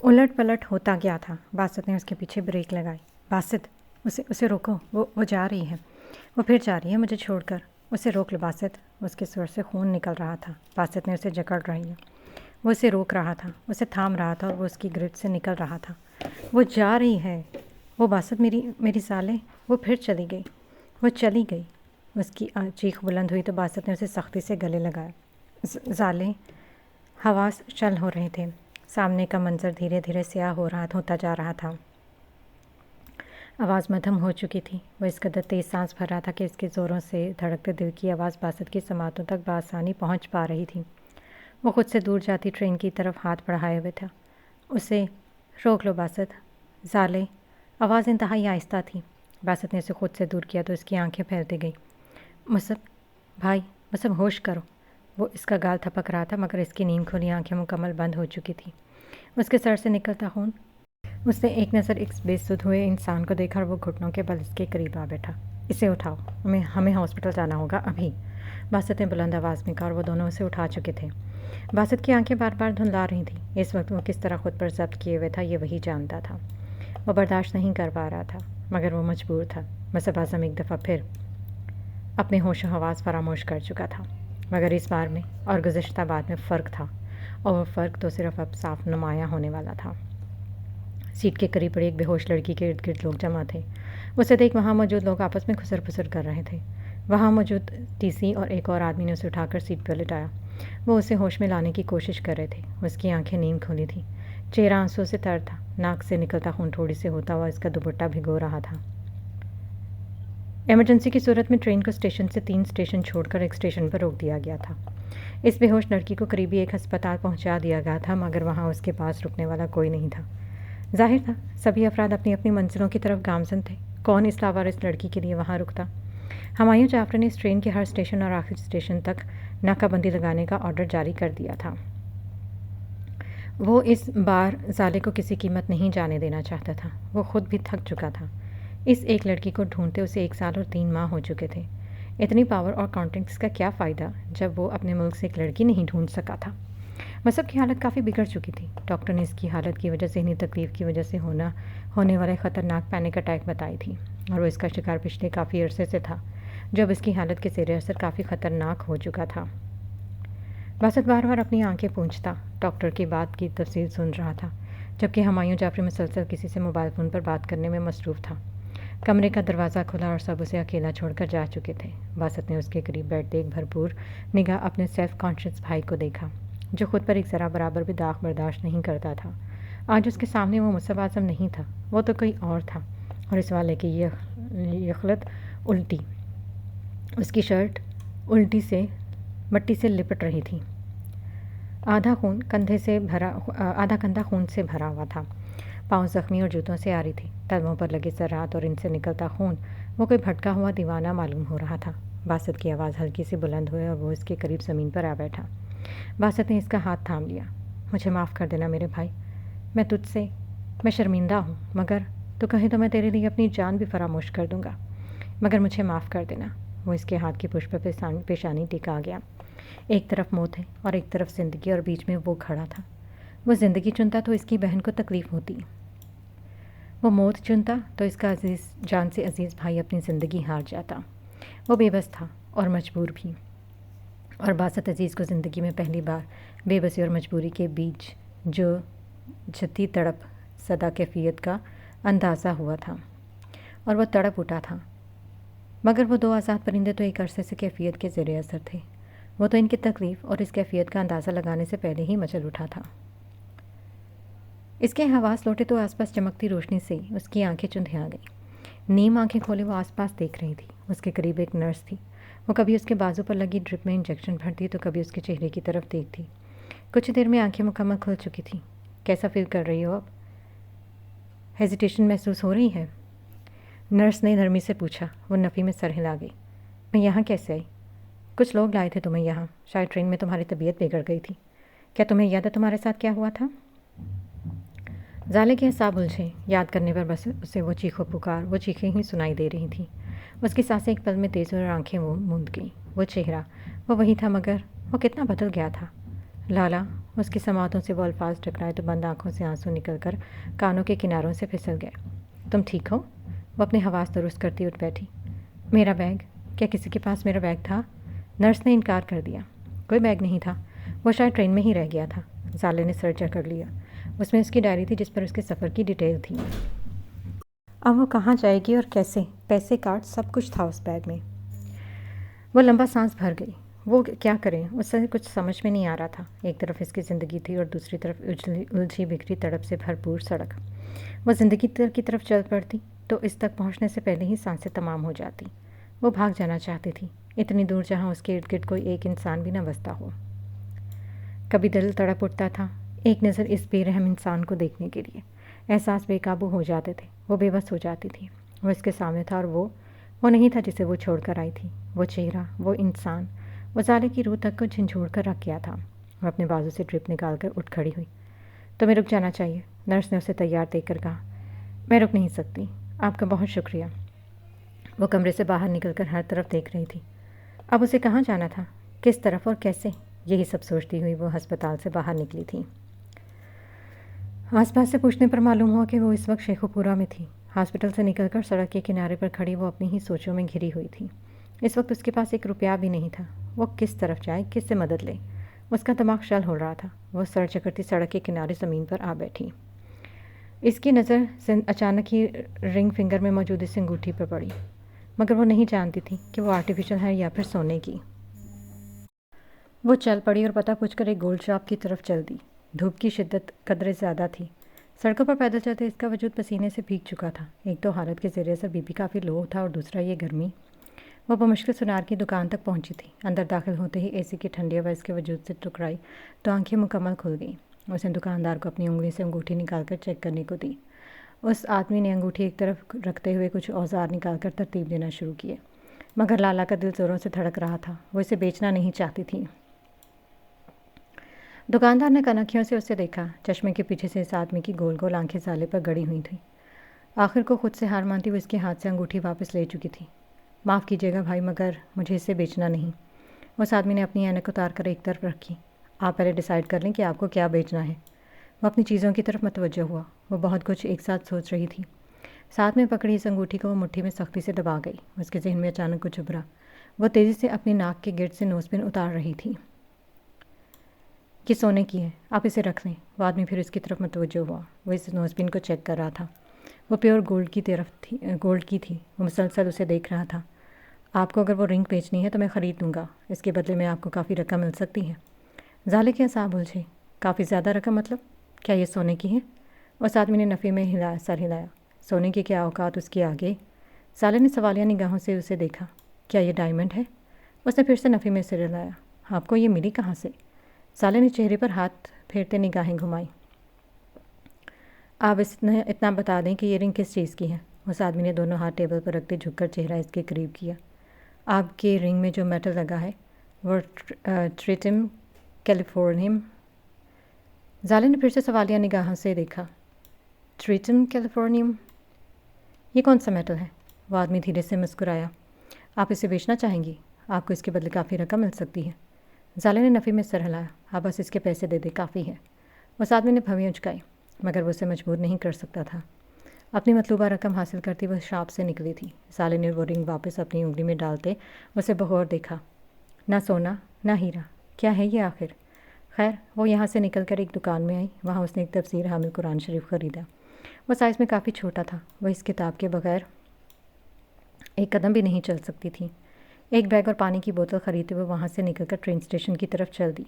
الٹ پلٹ ہوتا گیا تھا۔ باسط نے اس کے پیچھے بریک لگائی۔ باسط! اسے روکو، وہ جا رہی ہے، وہ پھر جا رہی ہے مجھے چھوڑ کر، اسے روک لو باسط۔ اس کے سر سے خون نکل رہا تھا۔ باسط نے اسے جکڑ رہی ہے۔ وہ اسے روک رہا تھا، اسے تھام رہا تھا اور وہ اس کی گرفت سے نکل رہا تھا۔ وہ جا رہی ہے، وہ باسط میری زالے، وہ پھر چلی گئی، وہ چلی گئی۔ اس کی چیخ بلند ہوئی تو باسط نے اسے سختی سے گلے لگایا۔ زالے! حواس چل ہو رہے تھے۔ سامنے کا منظر دھیرے دھیرے سیاہ ہوتا جا رہا تھا۔ آواز مدھم ہو چکی تھی۔ وہ اس قدر تیز سانس بھر رہا تھا کہ اس کے زوروں سے دھڑکتے دل کی آواز باسط کی سماعتوں تک بآسانی پہنچ پا رہی تھی۔ وہ خود سے دور جاتی ٹرین کی طرف ہاتھ بڑھائے ہوئے تھا۔ اسے روک لو باسط۔ زالے! آواز انتہائی آہستہ تھی۔ باسط نے اسے خود سے دور کیا تو اس کی آنکھیں پھیلتی گئیں۔ مصب ہوش کرو۔ وہ اس کا گال تھپک رہا تھا مگر اس کی نیم کھلی آنکھیں مکمل بند ہو چکی تھیں۔ اس کے سر سے نکلتا خون۔ اس نے ایک نظر ایک بے سدھ ہوئے انسان کو دیکھا اور وہ گھٹنوں کے بل اس کے قریب آ بیٹھا۔ اسے اٹھاؤ، ہمیں ہاسپٹل جانا ہوگا ابھی، باسط نے بلند آواز میں کہا اور وہ دونوں اسے اٹھا چکے تھے۔ باسط کی آنکھیں بار بار دھندلا رہی تھیں۔ اس وقت وہ کس طرح خود پر ضبط کیے ہوئے تھا یہ وہی جانتا تھا۔ وہ برداشت نہیں کر پا رہا تھا مگر وہ مجبور تھا۔ مصب اعظم ایک دفعہ پھر اپنے ہوش و حواس فراموش کر چکا تھا مگر اس بار میں اور گزشتہ بار میں فرق تھا اور وہ فرق تو صرف اب صاف نمایاں ہونے والا تھا۔ سیٹ کے قریب پڑی ایک بے ہوش لڑکی کے ارد گرد لوگ جمع تھے۔ اسے دیکھ وہاں موجود لوگ آپس میں خسر پھسر کر رہے تھے۔ وہاں موجود ٹی سی اور ایک اور آدمی نے اسے اٹھا کر سیٹ پر لٹایا۔ وہ اسے ہوش میں لانے کی کوشش کر رہے تھے۔ اس کی آنکھیں نیم کھلی تھیں، چہرہ آنسوں سے تر تھا، ناک سے نکلتا خون تھوڑی سے ہوتا ہوا اس کا دوپٹہ بھگو رہا تھا۔ ایمرجنسی کی صورت میں ٹرین کو اسٹیشن سے 3 اسٹیشن چھوڑ کر ایک اسٹیشن پر روک دیا گیا تھا۔ اس بے ہوش لڑکی کو قریبی ایک ہسپتال پہنچا دیا گیا تھا مگر وہاں اس کے پاس رکنے والا کوئی نہیں تھا۔ ظاہر تھا سبھی افراد اپنی اپنی منزلوں کی طرف گامزن تھے۔ کون اس لاوارث لڑکی کے لیے وہاں رکتا؟ ہمایوں جعفری نے اس ٹرین کے ہر اسٹیشن اور آخری اسٹیشن تک ناکہ بندی لگانے کا آرڈر جاری کر دیا تھا۔ وہ اس بار زالے کو کسی قیمت نہیں جانے دینا چاہتا تھا۔ وہ خود بھی تھک چکا تھا۔ اس ایک لڑکی کو ڈھونڈتے اسے 1 سال اور 3 ماہ ہو چکے تھے۔ اتنی پاور اور کانٹیکٹس کا کیا فائدہ جب وہ اپنے ملک سے ایک لڑکی نہیں ڈھونڈ سکا تھا؟ مصعب کی حالت کافی بگڑ چکی تھی۔ ڈاکٹر نے اس کی حالت کی وجہ ذہنی تکلیف کی وجہ سے ہونے والے خطرناک پینک اٹیک بتائی تھی، اور وہ اس کا شکار پچھلے کافی عرصے سے تھا، جب اس کی حالت کے زیر اثر کافی خطرناک ہو چکا تھا۔ باسط بار بار اپنی آنکھیں پونچھتا ڈاکٹر کی بات کی تفصیل سن رہا تھا، جبکہ ہمایوں جعفری مسلسل کسی سے موبائل فون پر بات کرنے میں مصروف تھا۔ کمرے کا دروازہ کھلا اور سب اسے اکیلا چھوڑ کر جا چکے تھے۔ باسط نے اس کے قریب بیٹھتے ایک بھرپور نگاہ اپنے سیلف کانشیس بھائی کو دیکھا، جو خود پر ایک ذرا برابر بھی داغ برداشت نہیں کرتا تھا۔ آج اس کے سامنے وہ مصعب اعظم نہیں تھا، وہ تو کوئی اور تھا، اور اس والے کی یخلت الٹی، اس کی شرٹ الٹی سے مٹی سے لپٹ رہی تھی۔ آدھا کندھا خون سے بھرا ہوا تھا، پاؤں زخمی اور جوتوں سے آ رہی تھی، تلووں پر لگے ذرات اور ان سے نکلتا خون وہ کوئی بھٹکا ہوا دیوانہ معلوم ہو رہا تھا۔ باسط کی آواز ہلکی سی بلند ہوئی اور وہ اس کے قریب زمین پر آ بیٹھا۔ باسط نے اس کا ہاتھ تھام لیا۔ مجھے معاف کر دینا میرے بھائی، میں شرمندہ ہوں، مگر تو کہے تو میں تیرے لیے اپنی جان بھی فراموش کر دوں گا، مگر مجھے معاف کر دینا۔ وہ اس کے ہاتھ کی پشت پر پیشانی ٹکا گیا۔ ایک طرف موت ہے اور ایک طرف زندگی، اور بیچ میں وہ کھڑا تھا۔ وہ زندگی چنتا تو اس کی بہن کو تکلیف ہوتی، وہ موت چنتا تو اس کا جان سے عزیز بھائی اپنی زندگی ہار جاتا۔ وہ بے بس تھا اور مجبور بھی، اور باسط عزیز کو زندگی میں پہلی بار بے بسی اور مجبوری کے بیچ جو جھتی تڑپ زدہ کیفیت کا اندازہ ہوا تھا، اور وہ تڑپ اٹھا تھا۔ مگر وہ دو آزاد پرندے تو ایک عرصے سے کیفیت کے زیر اثر تھے، وہ تو ان کی تکلیف اور اس کیفیت کا اندازہ لگانے سے پہلے ہی مچل اٹھا تھا۔ اس کے حواس لوٹے تو آس پاس چمکتی روشنی سے اس کی آنکھیں چندھیا گئیں۔ نیم آنکھیں کھولے وہ آس پاس دیکھ رہی تھی۔ اس کے قریب ایک نرس تھی، وہ کبھی اس کے بازو پر لگی ڈرپ میں انجیکشن بھرتی تو کبھی اس کے چہرے کی طرف دیکھتی۔ کچھ دیر میں آنکھیں مکمل کھل چکی تھیں۔ کیسا فیل کر رہی ہو اب؟ ہیزیٹیشن محسوس ہو رہی ہے؟ نرس نے نرمی سے پوچھا۔ وہ نفی میں سر ہلا گئی۔ میں یہاں کیسے آئی؟ کچھ لوگ لائے تھے تمہیں یہاں، شاید ٹرین میں تمہاری طبیعت بگڑ گئی تھی۔ کیا تمہیں یاد ہے تمہارے ساتھ کیا ہوا تھا؟ زالے کے اعصاب الجھے، یاد کرنے پر بس اسے وہ چیخ و پکار، وہ چیخیں ہی سنائی دے رہی تھیں۔ اس کی سانسیں ایک پل میں تیز ہوئی اور آنکھیں وہ موند گئیں۔ وہ چہرہ وہ وہی تھا، مگر وہ کتنا بدل گیا تھا۔ لالا، اس کی سماعتوں سے وہ الفاظ ٹکرائے تو بند آنکھوں سے آنسو نکل کر کانوں کے کناروں سے پھسل گئے۔ تم ٹھیک ہو؟ وہ اپنے حواس درست کرتی اٹھ بیٹھی۔ میرا بیگ؟ کیا کسی کے پاس میرا بیگ تھا؟ نرس نے انکار کر دیا۔ کوئی بیگ نہیں تھا، وہ شاید ٹرین میں ہی رہ گیا تھا۔ زالے نے سر جکڑ لیا۔ اس میں اس کی ڈائری تھی جس پر اس کے سفر کی ڈیٹیل تھی۔ اب وہ کہاں جائے گی اور کیسے؟ پیسے، کارڈ، سب کچھ تھا اس بیگ میں۔ وہ لمبا سانس بھر گئی۔ وہ کیا کریں؟ اس سے کچھ سمجھ میں نہیں آ رہا تھا۔ ایک طرف اس کی زندگی تھی اور دوسری طرف الجھی بکھری تڑپ سے بھرپور سڑک۔ وہ زندگی کی طرف چل پڑتی تو اس تک پہنچنے سے پہلے ہی سانسیں تمام ہو جاتی۔ وہ بھاگ جانا چاہتی تھی، اتنی دور جہاں اس کے ارد گرد کوئی ایک انسان بھی نہ بستا ہو۔ کبھی دل تڑپ اٹھتا تھا ایک نظر اس بے رحم انسان کو دیکھنے کے لیے۔ احساس بے قابو ہو جاتے تھے، وہ بے بس ہو جاتی تھی۔ وہ اس کے سامنے تھا اور وہ نہیں تھا جسے وہ چھوڑ کر آئی تھی۔ وہ چہرہ، وہ انسان، وہ زالے کی روح تک کو جھنجھوڑ کر رکھ گیا تھا۔ وہ اپنے بازو سے ڈرپ نکال کر اٹھ کھڑی ہوئی۔ تمہیں رک جانا چاہیے، نرس نے اسے تیار دیکھ کر کہا۔ میں رک نہیں سکتی، آپ کا بہت شکریہ۔ وہ کمرے سے باہر نکل کر ہر طرف دیکھ رہی تھی۔ اب اسے کہاں جانا تھا، کس طرف اور کیسے؟ یہی سب سوچتی ہوئی وہ ہسپتال سے باہر نکلی تھی۔ آس پاس سے پوچھنے پر معلوم ہوا کہ وہ اس وقت شیخو پورہ میں تھی۔ ہاسپٹل سے نکل کر سڑک کے کنارے پر کھڑی وہ اپنی ہی سوچوں میں گھری ہوئی تھی۔ اس وقت اس کے پاس ایک روپیہ بھی نہیں تھا۔ وہ کس طرف جائے، کس سے مدد لے؟ اس کا دماغ شل ہو رہا تھا۔ وہ سر چکرتی سڑک کے کنارے زمین پر آ بیٹھی۔ اس کی نظر اچانک ہی رنگ فنگر میں موجود اس انگوٹھی پر پڑی، مگر وہ نہیں جانتی تھی کہ وہ آرٹیفیشل ہے یا پھر سونے کی۔ وہ چل پڑی اور پتہ پوچھ کر ایک گولڈ شاپ کی طرف چل دی۔ دھوپ کی شدت قدرے زیادہ تھی۔ سڑکوں پر پیدل چلتے اس کا وجود پسینے سے بھیگ چکا تھا۔ ایک تو حالت کے زیر اثر بی پی کافی لو تھا اور دوسرا یہ گرمی۔ وہ بمشکل سنار کی دکان تک پہنچی تھی۔ اندر داخل ہوتے ہی اے سی کی ٹھنڈی ہوا اس کے وجود سے ٹکرائی تو آنکھیں مکمل کھل گئیں۔ اس نے دکاندار کو اپنی انگلی سے انگوٹھی نکال کر چیک کرنے کو دی۔ اس آدمی نے انگوٹھی ایک طرف رکھتے ہوئے کچھ اوزار نکال کر ترتیب دینا شروع کیے، مگر لالا کا دل زوروں سے دھڑک رہا تھا۔ وہ اسے بیچنا نہیں چاہتی تھی۔ دکاندار نے کنکھیوں سے اسے دیکھا۔ چشمے کے پیچھے سے اس آدمی کی گول گول آنکھیں زالے پر گڑی ہوئی تھیں۔ آخر کو خود سے ہار مانتی وہ اس کے ہاتھ سے انگوٹھی واپس لے چکی تھی۔ معاف کیجیے گا بھائی، مگر مجھے اسے بیچنا نہیں۔ اس آدمی نے اپنی اینک اتار کر ایک طرف رکھی۔ آپ پہلے ڈیسائیڈ کر لیں کہ آپ کو کیا بیچنا ہے۔ وہ اپنی چیزوں کی طرف متوجہ ہوا۔ وہ بہت کچھ ایک ساتھ سوچ رہی تھی۔ ساتھ میں پکڑی اس انگوٹھی کو وہ مٹھی میں سختی سے دبا گئی۔ اس کے ذہن میں اچانک کچھ ابھرا۔ وہ تیزی سے اپنی ناک کے گرد سے نوز پن اتار رہی تھی۔ یہ سونے کی ہے، آپ اسے رکھ لیں۔ وہ آدمی پھر اس کی طرف متوجہ ہوا۔ وہ اس نوز پن کو چیک کر رہا تھا۔ وہ پیور گولڈ کی تھی۔ وہ مسلسل اسے دیکھ رہا تھا۔ آپ کو اگر وہ رنگ بیچنی ہے تو میں خرید دوں گا، اس کے بدلے میں آپ کو کافی رقم مل سکتی ہے۔ ظالے کے اعصاب الجھے۔ کافی زیادہ رقم مطلب؟ کیا یہ سونے کی ہے؟ اس آدمی نے نفی میں سر ہلایا۔ سونے کی کیا اوقات اس کے آگے؟ ظالے نے سوالیہ نگاہوں سے اسے دیکھا۔ کیا یہ ڈائمنڈ ہے؟ اس نے پھر سے نفی میں سر ہلایا۔ آپ کو یہ ملی کہاں سے؟ ظالے نے چہرے پر ہاتھ پھیرتے نگاہیں گھمائیں۔ آپ اتنا بتا دیں کہ یہ رنگ کس چیز کی ہے؟ اس آدمی نے دونوں ہاتھ ٹیبل پر رکھتے جھک کر چہرہ اس کے قریب کیا۔ آپ کے رنگ میں جو میٹل لگا ہے وہ ٹریٹم کیلیفورنیم۔ ظالے نے پھر سے سوالیہ نگاہوں سے دیکھا۔ ٹریٹم کیلیفورنیم؟ یہ کون سا میٹل ہے؟ وہ آدمی دھیرے سے مسکرایا۔ آپ اسے بیچنا چاہیں گی؟ آپ کو اس کے بدلے کافی رقم مل سکتی ہے۔ ظالے نے نفی میں سر ہلایا۔ آپ بس اس کے پیسے دے دے، کافی ہے۔ اس آدمی نے بھویں اچکائی، مگر وہ اسے مجبور نہیں کر سکتا تھا۔ اپنی مطلوبہ رقم حاصل کرتی وہ شاپ سے نکلی تھی۔ ظالے نے وہ رنگ واپس اپنی انگلی میں ڈالتے اسے بغور دیکھا۔ نہ سونا، نہ ہیرا، کیا ہے یہ آخر؟ خیر، وہ یہاں سے نکل کر ایک دکان میں آئی۔ وہاں اس نے ایک تفسیر حامل قرآن شریف خریدا۔ وہ سائز میں کافی چھوٹا تھا۔ وہ اس کتاب کے بغیر ایک قدم بھی نہیں چل سکتی تھی۔ ایک بیگ اور پانی کی بوتل خریدتے ہوئے وہاں سے نکل کر ٹرین اسٹیشن کی طرف چل دی،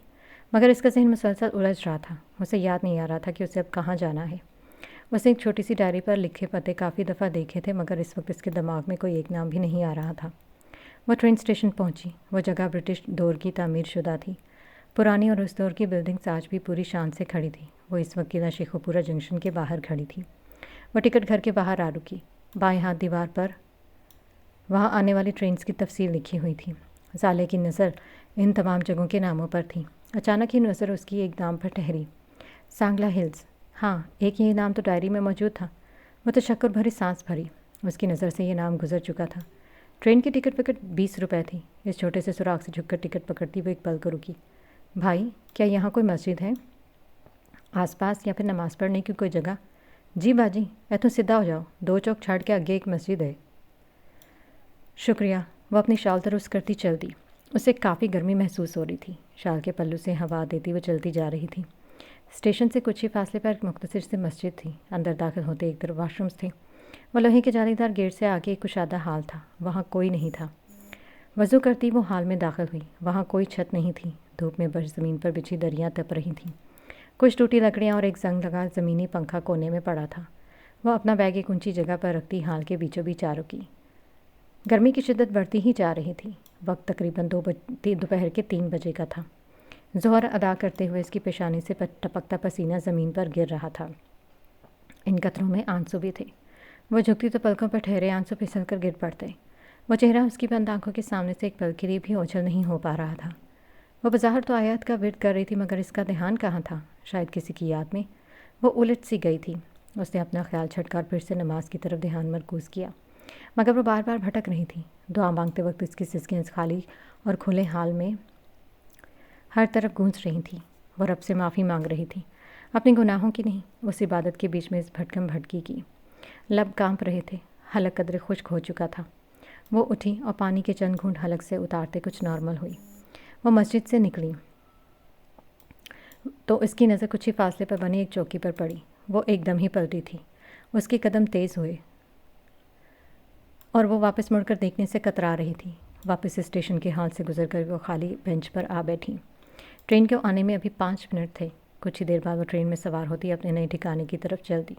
مگر اس کا ذہن مسلسل الجھ رہا تھا۔ اسے یاد نہیں آ رہا تھا کہ اسے اب کہاں جانا ہے۔ اس نے ایک چھوٹی سی ڈائری پر لکھے پتے کافی دفعہ دیکھے تھے، مگر اس وقت اس کے دماغ میں کوئی ایک نام بھی نہیں آ رہا تھا۔ وہ ٹرین اسٹیشن پہنچی۔ وہ جگہ برٹش دور کی تعمیر شدہ تھی۔ پرانی اور اس دور کی بلڈنگز آج بھی پوری شان سے کھڑی تھی۔ وہ اس وقت قلعہ شیخو پورہ جنکشن کے باہر کھڑی تھی۔ وہ ٹکٹ گھر کے باہر آ رکی۔ بائیں ہاتھ دیوار پر وہاں آنے والی ٹرینز کی تفصیل لکھی ہوئی تھی۔ ظالے کی نظر ان تمام جگہوں کے ناموں پر تھی۔ اچانک ہی نظر اس کی ایک نام پر ٹھہری، سانگلا ہلز۔ ہاں، ایک یہ نام تو ڈائری میں موجود تھا۔ وہ تشکر بھری سانس بھری۔ اس کی نظر سے یہ نام گزر چکا تھا۔ ٹرین کی ٹکٹ 20 روپے تھی۔ اس چھوٹے سے سوراخ سے جھک کر ٹکٹ پکڑتی وہ ایک پل کو رکی۔ بھائی، کیا یہاں کوئی مسجد ہے آس پاس، یا پھر نماز پڑھنے کی کوئی جگہ؟ جی باجی، ایتھوں سیدھا ہو جاؤ، 2 چوک چھاڑ کے آگے ایک مسجد ہے۔ شکریہ۔ وہ اپنی شال ترس کرتی چل دی۔ اسے کافی گرمی محسوس ہو رہی تھی۔ شال کے پلو سے ہوا دیتی وہ چلتی جا رہی تھی۔ اسٹیشن سے کچھ ہی فاصلے پر ایک مختصر سی مسجد تھی۔ اندر داخل ہوتے ایک طرف واش رومز تھے۔ وہ لوہے کے جالی دار گیٹ سے آگے ایک کشادہ ہال تھا۔ وہاں کوئی نہیں تھا۔ وضو کرتی وہ ہال میں داخل ہوئی۔ وہاں کوئی چھت نہیں تھی۔ دھوپ میں زمین پر بچھی دریاں تپ رہی تھیں۔ کچھ ٹوٹی لکڑیاں اور ایک زنگ لگا زمینی پنکھا کونے میں پڑا تھا۔ وہ اپنا بیگ ایک اونچی جگہ پر رکھتی ہال کے بیچوں بیچ آ رکی۔ گرمی کی شدت بڑھتی ہی جا رہی تھی۔ وقت دوپہر کے 3 بجے کا تھا۔ ظہر ادا کرتے ہوئے اس کی پیشانی سے ٹپکتا پسینہ زمین پر گر رہا تھا۔ ان قطروں میں آنسو بھی تھے۔ وہ جھکتی تو پلکوں پر ٹھہرے آنسو پھسل کر گر پڑتے۔ وہ چہرہ اس کی بند آنکھوں کے سامنے سے ایک پل کے لیے بھی اوجھل نہیں ہو پا رہا تھا۔ وہ بظاہر تو آیات کا ورد کر رہی تھی، مگر اس کا دھیان کہاں تھا؟ شاید کسی کی یاد میں۔ وہ الٹ سی گئی تھی۔ اس نے اپنا خیال چھٹکا اور پھر سے نماز کی طرف دھیان مرکوز کیا، مگر وہ بار بار بھٹک رہی تھی۔ دعا مانگتے وقت اس کی سسکیں اس خالی اور کھلے حال میں ہر طرف گونج رہی تھیں۔ وہ رب سے معافی مانگ رہی تھی، اپنے گناہوں کی نہیں، اس عبادت کے بیچ میں اس بھٹکم بھٹکی کی۔ لب کانپ رہے تھے، حلق قدرے خشک ہو چکا تھا۔ وہ اٹھی اور پانی کے چند گھونٹ حلق سے اتارتے کچھ نارمل ہوئی۔ وہ مسجد سے نکلی تو اس کی نظر کچھ ہی فاصلے پر بنی ایک چوکی پر پڑی۔ وہ ایک دم ہی پلٹی تھی۔ اس کے قدم تیز ہوئے اور وہ واپس مڑ کر دیکھنے سے کترا رہی تھی۔ واپس اسٹیشن کے ہال سے گزر کر وہ خالی بینچ پر آ بیٹھی۔ ٹرین کے آنے میں ابھی 5 منٹ تھے۔ کچھ ہی دیر بعد وہ ٹرین میں سوار ہوتی اپنے نئے ٹھکانے کی طرف چلتی۔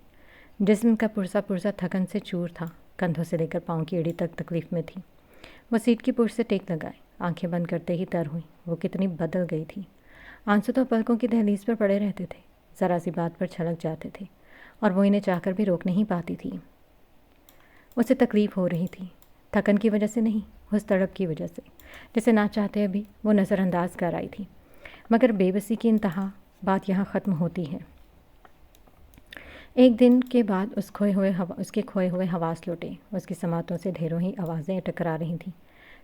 جسم کا پرسا تھکن سے چور تھا، کندھوں سے لے کر پاؤں کی ایڑی تک تکلیف میں تھی۔ وہ سیٹ کی پشت سے ٹیک لگائے، آنکھیں بند کرتے ہی تر ہوئی۔ وہ کتنی بدل گئی تھی۔ آنسو تو پلکوں کی دہلیز پر پڑے رہتے تھے، ذرا سی بات پر چھلک جاتے تھے، اور وہ انہیں چاہ کر بھی روک نہیں پاتی تھی۔ اسے تکلیف ہو رہی تھی، تھکن کی وجہ سے نہیں، اس تڑپ کی وجہ سے جسے نہ چاہتے ابھی وہ نظر انداز کر آئی تھی۔ مگر بے بسی کی انتہا بات یہاں ختم ہوتی ہے۔ ایک دن کے بعد اس کے کھوئے ہوئے حواس لوٹے۔ اس کی سماعتوں سے ڈھیروں ہی آوازیں ٹکرا رہی تھیں،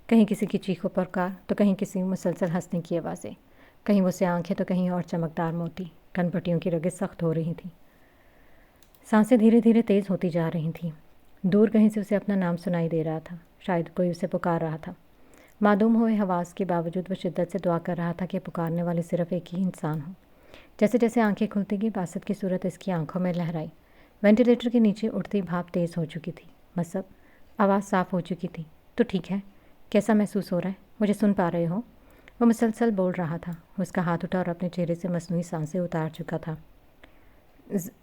کہیں کسی کی چیخ و پکار تو کہیں کسی مسلسل ہنسنے کی آوازیں۔ کہیں وہ سیاہ آنکھیں تو کہیں اور چمکدار موتی، کن پٹیوں کی رگیں سخت ہو رہی تھیں، سانسیں دھیرے دھیرے تیز ہوتی جا رہی تھیں۔ دور کہیں سے اسے اپنا نام سنائی دے رہا تھا، شاید کوئی اسے پکار رہا تھا۔ معدوم ہوئے حواس کے باوجود وہ شدت سے دعا کر رہا تھا کہ پکارنے والی صرف ایک ہی انسان ہو۔ جیسے جیسے آنکھیں کھلتی گئی، باسط کی صورت اس کی آنکھوں میں لہرائی۔ وینٹیلیٹر کے نیچے اٹھتی بھاپ تیز ہو چکی تھی۔ مصب، آواز صاف ہو چکی تھی۔ تو ٹھیک ہے؟ کیسا محسوس ہو رہا ہے؟ مجھے سن پا رہے ہو؟ وہ مسلسل بول رہا تھا۔ اس کا ہاتھ اٹھا اور اپنے چہرے سے مصنوعی سانسیں اتار چکا تھا۔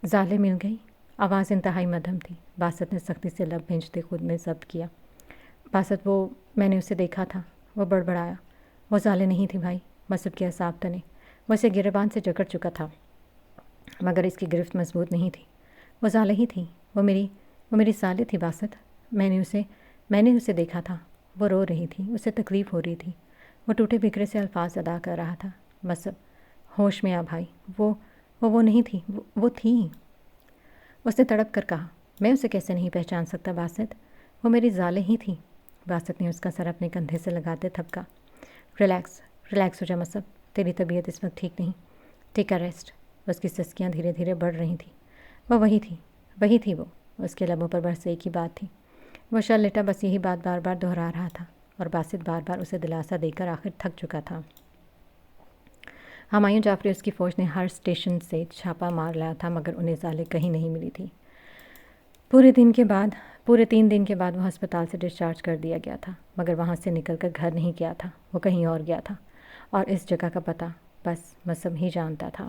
زالیں مل گئی؟ آواز انتہائی مدھم تھی۔ باسط نے سختی سے لب بھینچتے خود میں ضبط کیا۔ باسط، میں نے اسے دیکھا تھا، وہ بڑبڑایا۔ وہ زالیں نہیں تھی بھائی، مصب کے اعصاب تنے۔ وہ اسے گریبان سے جکڑ چکا تھا، مگر اس کی گرفت مضبوط نہیں تھی۔ وہ زالیں ہی تھی، وہ میری زالیں تھی باسط۔ میں نے اسے دیکھا تھا، وہ رو رہی تھی، اسے تکلیف ہو رہی تھی۔ وہ ٹوٹے بکھرے سے الفاظ ادا کر رہا تھا۔ مصب، ہوش میں آ بھائی، وہ نہیں تھی، وہ تھی۔ اس نے تڑپ کر کہا۔ میں اسے کیسے نہیں پہچان سکتا باسط؟ وہ میری زالیں ہی تھیں۔ باسط نے اس کا سر اپنے کندھے سے لگاتے تھپکا۔ ریلیکس ہو جا مصب، تیری طبیعت اس وقت ٹھیک نہیں، ٹیک اے ریسٹ۔ اس کی سسکیاں دھیرے دھیرے بڑھ رہی تھیں۔ وہ وہی تھی وہ، اس کے لبوں پر بس ایک ہی بات تھی۔ وہ شل لیٹا بس یہی بات بار بار دہرا رہا تھا، اور باسط بار بار اسے دلاسا دے کر آخر تھک چکا تھا۔ ہمایوں جعفری اس کی فوج نے ہر اسٹیشن سے چھاپا مار لایا تھا، مگر انہیں زالیں کہیں نہیں ملی تھی۔ پورے 3 دن کے بعد وہ ہسپتال سے ڈسچارج کر دیا گیا تھا، مگر وہاں سے نکل کر گھر نہیں گیا تھا، وہ کہیں اور گیا تھا، اور اس جگہ کا پتہ بس مصب ہی جانتا تھا۔